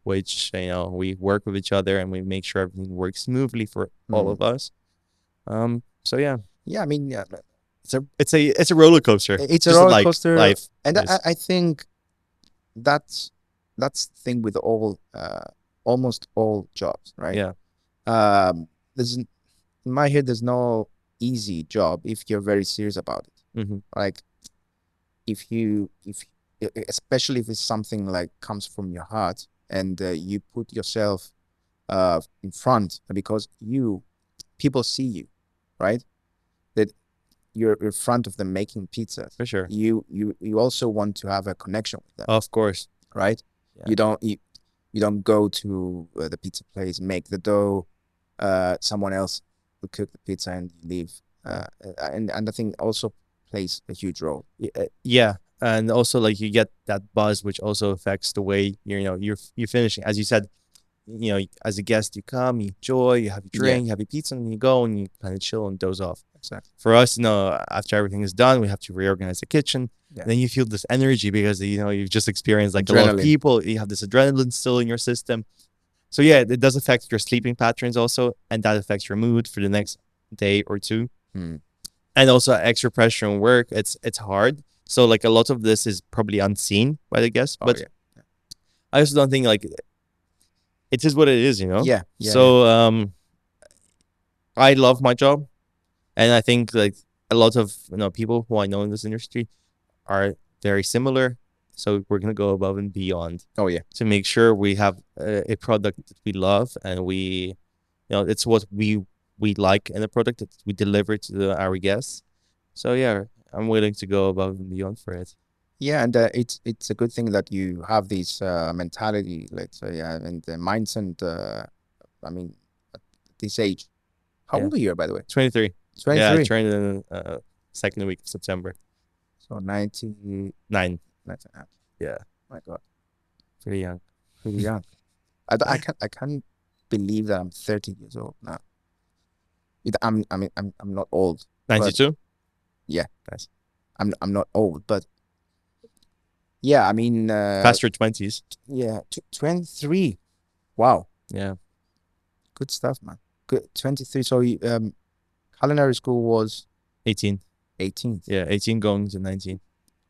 which, you know, we work with each other and we make sure everything works smoothly for all of us. So yeah. Yeah, I mean, yeah, It's a roller coaster. it's a Just roller like coaster. life And is. I think that's the thing with almost all jobs, right? Yeah. There's in my head, there's no easy job if you're very serious about it. Like if especially if it's something like comes from your heart and you put yourself in front, because people see you, right? That you're in front of them making pizza. For sure. You also want to have a connection with them, Of course. right? Yeah. You don't go to the pizza place, make the dough, someone else will cook the pizza and you leave. And I think also plays a huge role. Yeah. And also, like, you get that buzz, which also affects the way you're finishing. As you said, you know, as a guest, you come, you enjoy, you have your drink, you have your pizza, and you go and you kind of chill and doze off. Exactly. For us, you know, after everything is done, we have to reorganize the kitchen. Yeah. Then you feel this energy because, you know, you've just experienced like a lot of people. You have this adrenaline still in your system. So yeah, it does affect your sleeping patterns also, and that affects your mood for the next day or two. And also extra pressure on work. It's hard. So like a lot of this is probably unseen by the guests, but I also don't think like it is what it is, you know? Yeah. So I love my job, and I think like a lot of, you know, people who I know in this industry are very similar. So we're gonna go above and beyond. To make sure we have a product that we love, and we, you know, it's what we like in the product that we deliver to our guests. So yeah, I'm willing to go above and beyond for it. Yeah, and it's a good thing that you have this mentality, let's say, and the mindset. I mean, at this age, how old are you, by the way? 23. 23. Yeah, I turned in second week of September. So 99. 9. Yeah. My God, Pretty young. pretty young. I can't believe that I'm 30 years old now. I'm not old. 92. Yeah, Nice. I'm not old, but yeah, I mean, Past your 20s. yeah, 23. Wow, Yeah. good stuff, man. Good. 23. So culinary school was 18. 18. Yeah, 18 going to 19.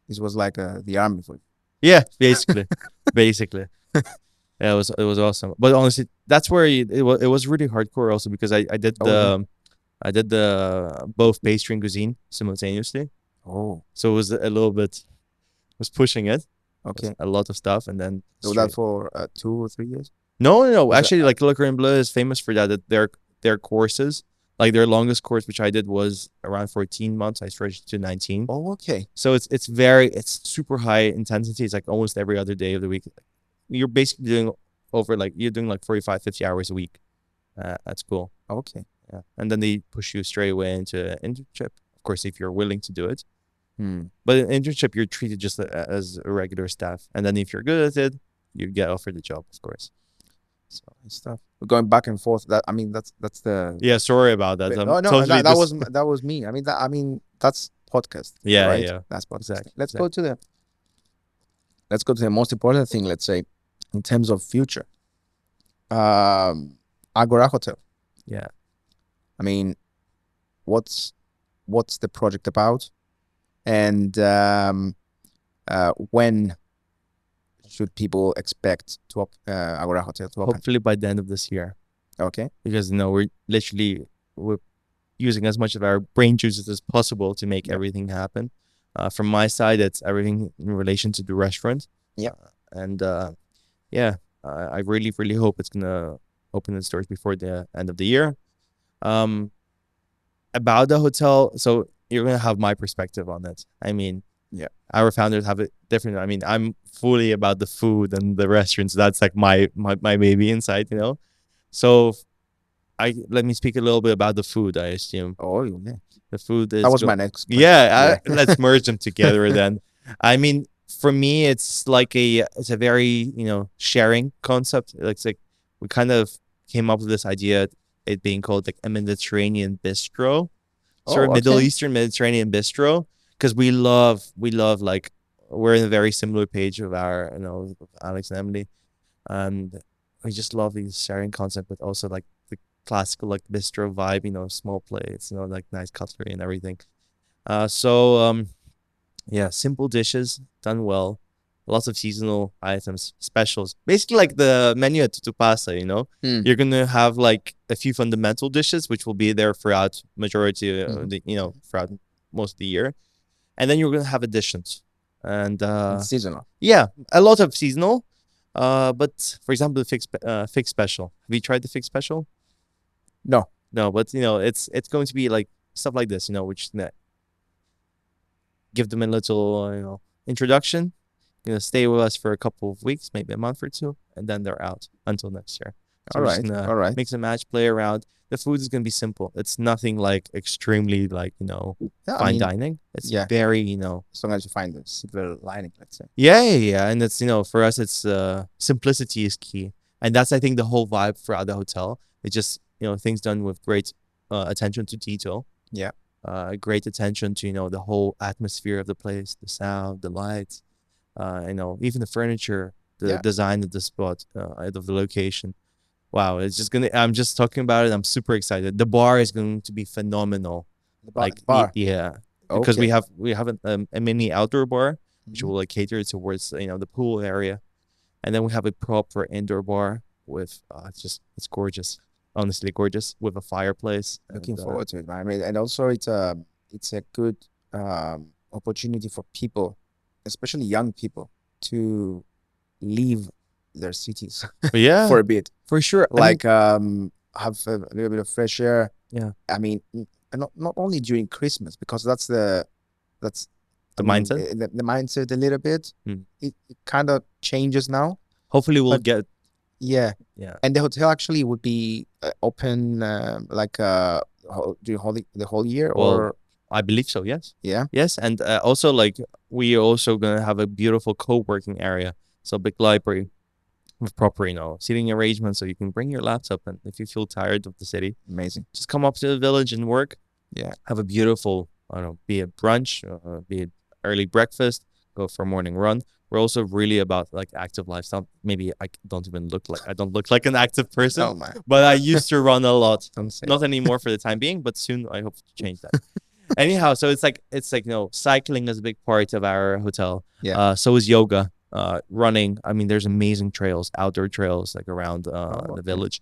This was like the army for you. Yeah, basically. Basically. Yeah, it was awesome. But honestly, that's where it was really hardcore also, because I did the both pastry and cuisine simultaneously. Oh, So it was a little bit, was pushing it. okay. A lot of stuff, and then So that for 2 or 3 years? No. Was it- Actually, like Le Cordon Bleu is famous for that. That their courses, like their longest course, which I did, was around 14 months. I stretched to 19. Oh, okay. So it's super high intensity. It's like almost every other day of the week. You're basically doing you're doing like 45, 50 hours a week at school. Okay. Yeah. And then they push you straight away into an internship, of course, if you're willing to do it. But in internship, you're treated just as a regular staff. And then if you're good at it, you get offered the job, of course. So stuff. We're going back and forth. That's the. Yeah, sorry about that. No, totally that was me. That's podcast. Yeah, right? yeah. That's podcast. Exactly. Let's go to the most important thing. Let's say, in terms of future. Agora Hotel. Yeah. I mean, what's the project about, and when should people expect to Agora Hotel to open? Hopefully by the end of this year. Okay. Because, you know, we're using as much of our brain juices as possible to make everything happen. From my side, it's everything in relation to the restaurant. Yeah. I really, really hope it's gonna open its doors before the end of the year. About the hotel, so you're gonna have my perspective on it. I mean, our founders have it different. I mean, I'm fully about the food and the restaurants. That's like my baby inside, you know. So let me speak a little bit about the food. I assume. Oh yeah. The food is. That was my next question. Yeah. Let's merge them together then. I mean, for me, it's a very, you know, sharing concept. It's like we kind of came up with this idea, it being called like a Mediterranean bistro, sort of Middle Eastern Mediterranean bistro, because we love like, we're in a very similar page of our, you know, Alex and Emily. and we just love the sharing concept, but also like the classical like bistro vibe, you know, small plates, you know, like nice cutlery and everything. Yeah, simple dishes done well, lots of seasonal items, specials, basically like the menu at Tutto Passa, you know. You're gonna have like a few fundamental dishes which will be there throughout majority of the, you know, throughout most of the year, and then you're gonna have additions. And It's seasonal. yeah, a lot of seasonal. But for example, the fig special. Have you tried the fig special? No. No, but you know, it's going to be like stuff like this, you know, which give them a little, you know, introduction. You know, stay with us for a couple of weeks, maybe a month or two, and then they're out until next year. So All we're right. just gonna All right. mix and match, play around. The food is gonna be simple. It's nothing like extremely like, you know, Yeah, I fine mean, dining. It's yeah. very, you know, as long as you find the silver lining, let's say. yeah. And it's, you know, for us, it's simplicity is key, and that's I think the whole vibe throughout the hotel. It's just, you know, things done with great attention to detail. Yeah. Great attention to, you know, the whole atmosphere of the place, the sound, the lights, you know, even the furniture, the design of the spot, of the location. Wow, it's just gonna. I'm just talking about it. I'm super excited. The bar is going to be phenomenal. The bar. Yeah, because Okay. we have a mini outdoor bar which will like cater towards, you know, the pool area, and then we have a proper indoor bar with it's gorgeous, honestly gorgeous, with a fireplace. Looking and, forward to it. I mean, and also it's a good opportunity for people, especially young people, to leave their cities yeah, for a bit. for sure. Like have a little bit of fresh air. Yeah. I mean, and not only during Christmas, because that's the mindset. The mindset a little bit. It kind of changes now. Hopefully, we'll But- get. Yeah. Yeah. And the hotel actually would be open during the whole year, Well, or I believe so. Yes. yeah. Yes, and also like we also gonna have a beautiful co-working area, so big library with proper, you know, seating arrangements, so you can bring your laptop, and if you feel tired of the city, Amazing. just come up to the village and work. Yeah. Have a beautiful, I don't know, be it brunch, be it early breakfast, go for a morning run. We're also really about like active lifestyle. Maybe I don't look like an active person, Oh my. but I used to run a lot. Don't say Not anymore for the time being, but soon I hope to change that. Anyhow, so it's like, you know, cycling is a big part of our hotel. Yeah. So is yoga, running. I mean, there's amazing trails, outdoor trails like around the village.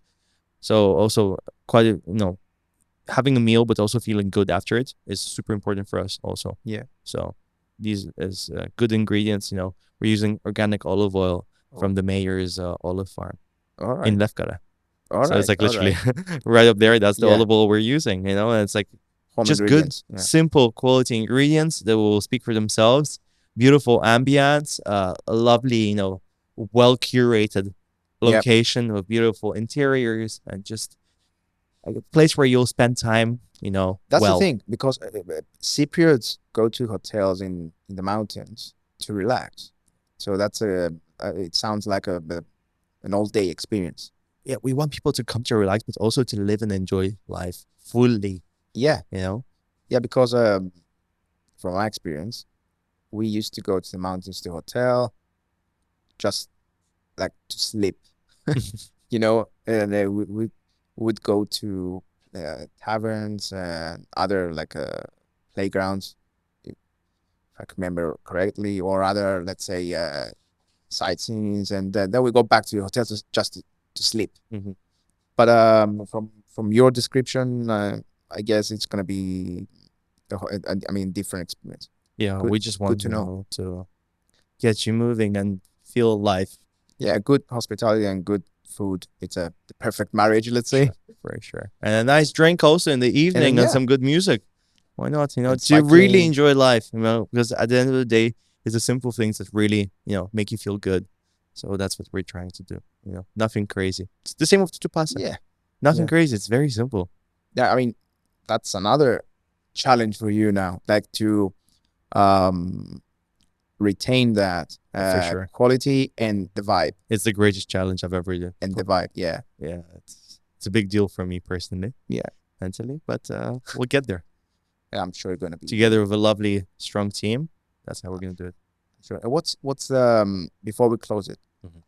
So also quite you know, having a meal but also feeling good after it is super important for us also. Yeah. So these is good ingredients. You know, we're using organic olive oil from the mayor's olive farm All right. in Lefkara. All So right. it's like all literally right. right up there. That's the Yeah. olive oil we're using. You know, and it's like Home just good, ingredients. Yeah. simple quality ingredients that will speak for themselves. Beautiful ambience, a lovely, you know, well curated location with beautiful interiors, and just like a place where you'll spend time, you know. That's well. the thing, because Cypriots go to hotels in the mountains to relax. So that's it sounds like an all day experience. Yeah, we want people to come to relax, but also to live and enjoy life fully. Yeah. You know. Yeah, because from my experience, we used to go to the mountains to hotel just like to sleep, you know, and we would go to taverns and other like playgrounds, if I can remember correctly, or other, let's say, sightseeings, and then we go back to the hotel just to sleep. Mhm. But from your description, I guess it's gonna be different experience. Yeah, Good- we just want good to know. to get you moving and feel life. Yeah, good hospitality and good food. It's the perfect marriage, let's say. For sure. And a nice drink also in the evening, and yeah. some good music. Why not? You know, And to really cycling. enjoy life, you know, because at the end of the day, it's the simple things that really, you know, make you feel good. So that's what we're trying to do. You know, nothing crazy. It's the same with Tutto Passa. Yeah. Nothing Yeah. crazy. It's very simple. Yeah, I mean, that's another challenge for you now, like to retain that For sure. quality and the vibe. It's the greatest challenge I've ever done. And the vibe, yeah. Yeah, it's a big deal for me personally. Yeah. Mentally, but we'll get there I'm sure you're gonna be together with a lovely, strong team. That's how we're gonna do it. sure. What's before we close it? Mhm.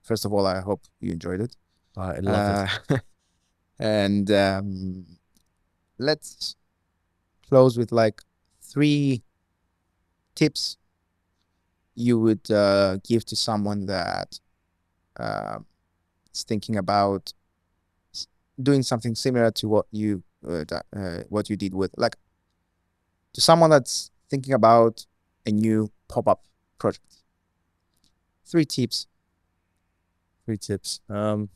First of all, I hope you enjoyed it. I love it. And let's close with like 3 tips you would give to someone that is thinking about doing something similar to what you did with, like, to someone that's thinking about a new pop-up project. 3 tips. 3 tips. Can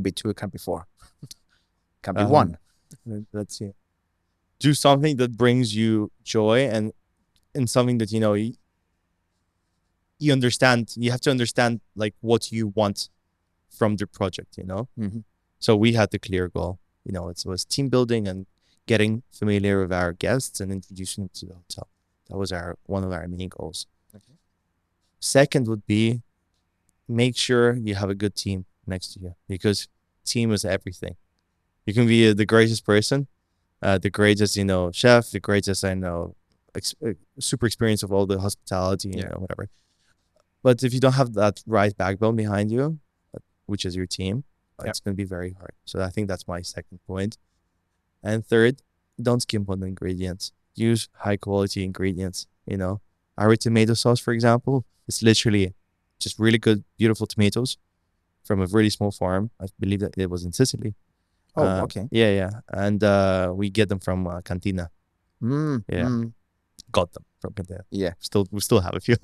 be 2, it can be 4. Can be 1. Let's see. Do something that brings you joy and something that, you know, you understand. You have to understand like what you want from the project, you know? Mm-hmm. So we had the clear goal, you know, it was team building and getting familiar with our guests and introducing them to the hotel. That was one of our main goals. Okay. Second would be, make sure you have a good team next to you, because team is everything. You can be the greatest person, the greatest, you know, chef, the greatest, I know, super experience of all the hospitality, you know, whatever. But if you don't have that right backbone behind you, which is your team, it's going to be very hard. So I think that's my second point. And third, don't skimp on the ingredients. Use high quality ingredients. You know, our tomato sauce, for example, is literally just really good, beautiful tomatoes from a really small farm. I believe that it was in Sicily. Oh, okay. Yeah. And we get them from Cantina. Got them from Cantina. Yeah. We still have a few.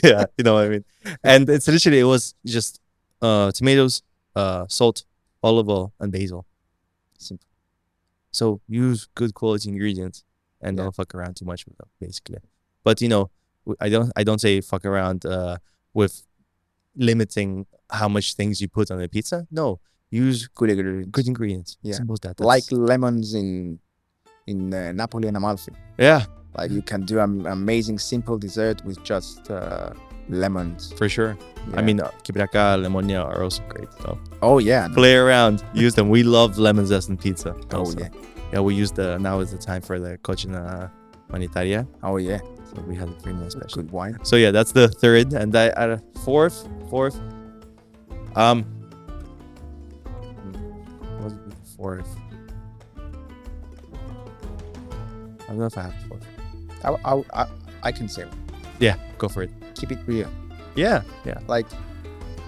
Yeah, you know what I mean? And it's literally, it was just tomatoes, salt, olive oil, and basil. Simple. So use good quality ingredients and don't fuck around too much with them, basically. But, you know, I don't say fuck around with limiting how much things you put on a pizza. No, use good ingredients. Yeah. Simple as that. Like lemons in Napoli and Amalfi. Yeah. Like you can do an amazing simple dessert with just lemons. For sure. Yeah. I mean, kipiriaka, lemonia are also great. So oh yeah, play around, use them. We love lemon zest in pizza. Also. Oh yeah. Yeah, we use now is the time for the cocina manitaria. Oh yeah. So we had a pretty nice special. Good wine. So yeah, that's the third, and fourth. What would be the fourth? I don't know if I have a fourth. I can say one. Yeah, go for it. Keep it real. Yeah. Like,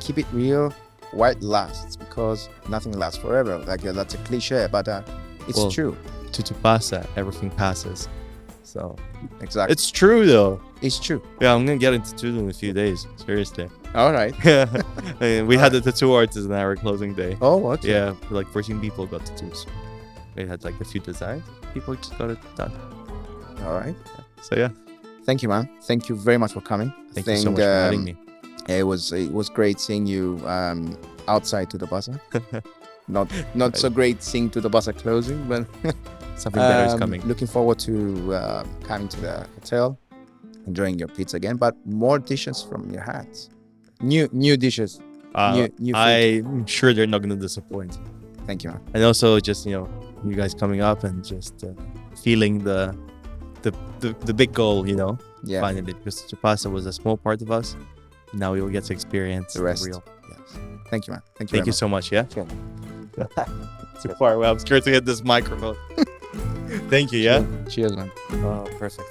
keep it real. Why it lasts? Because nothing lasts forever. Like that's a cliche, but it's true. Tutto passa, everything passes. So exactly, it's true though. It's true. Yeah, I'm gonna get into tattoo in a few days. Seriously. All right. We had the tattoo artist in our closing day. Oh, okay. Yeah, like 14 people got tattoos. We had like a few designs. People just got it done. All right. Yeah. So yeah. Thank you, man. Thank you very much for coming. Thank you so much for having me. It was great seeing you outside Tutto Passa. Not so great seeing Tutto Passa closing, but something better is coming. Looking forward to coming to the hotel, enjoying your pizza again, but more dishes from your hands. New dishes. New food. I'm sure they're not going to disappoint. Thank you, man. And also just, you know, you guys coming up and just feeling the big goal, you know, finally, because Tutto Passa was a small part of us. Now we will get to experience the rest. Real. Yes. Thank you, man. Thank you so much. Yeah. Sure. Too far away. I'm scared to hit this microphone. Thank you. Yeah. Cheers, man. Oh, perfect.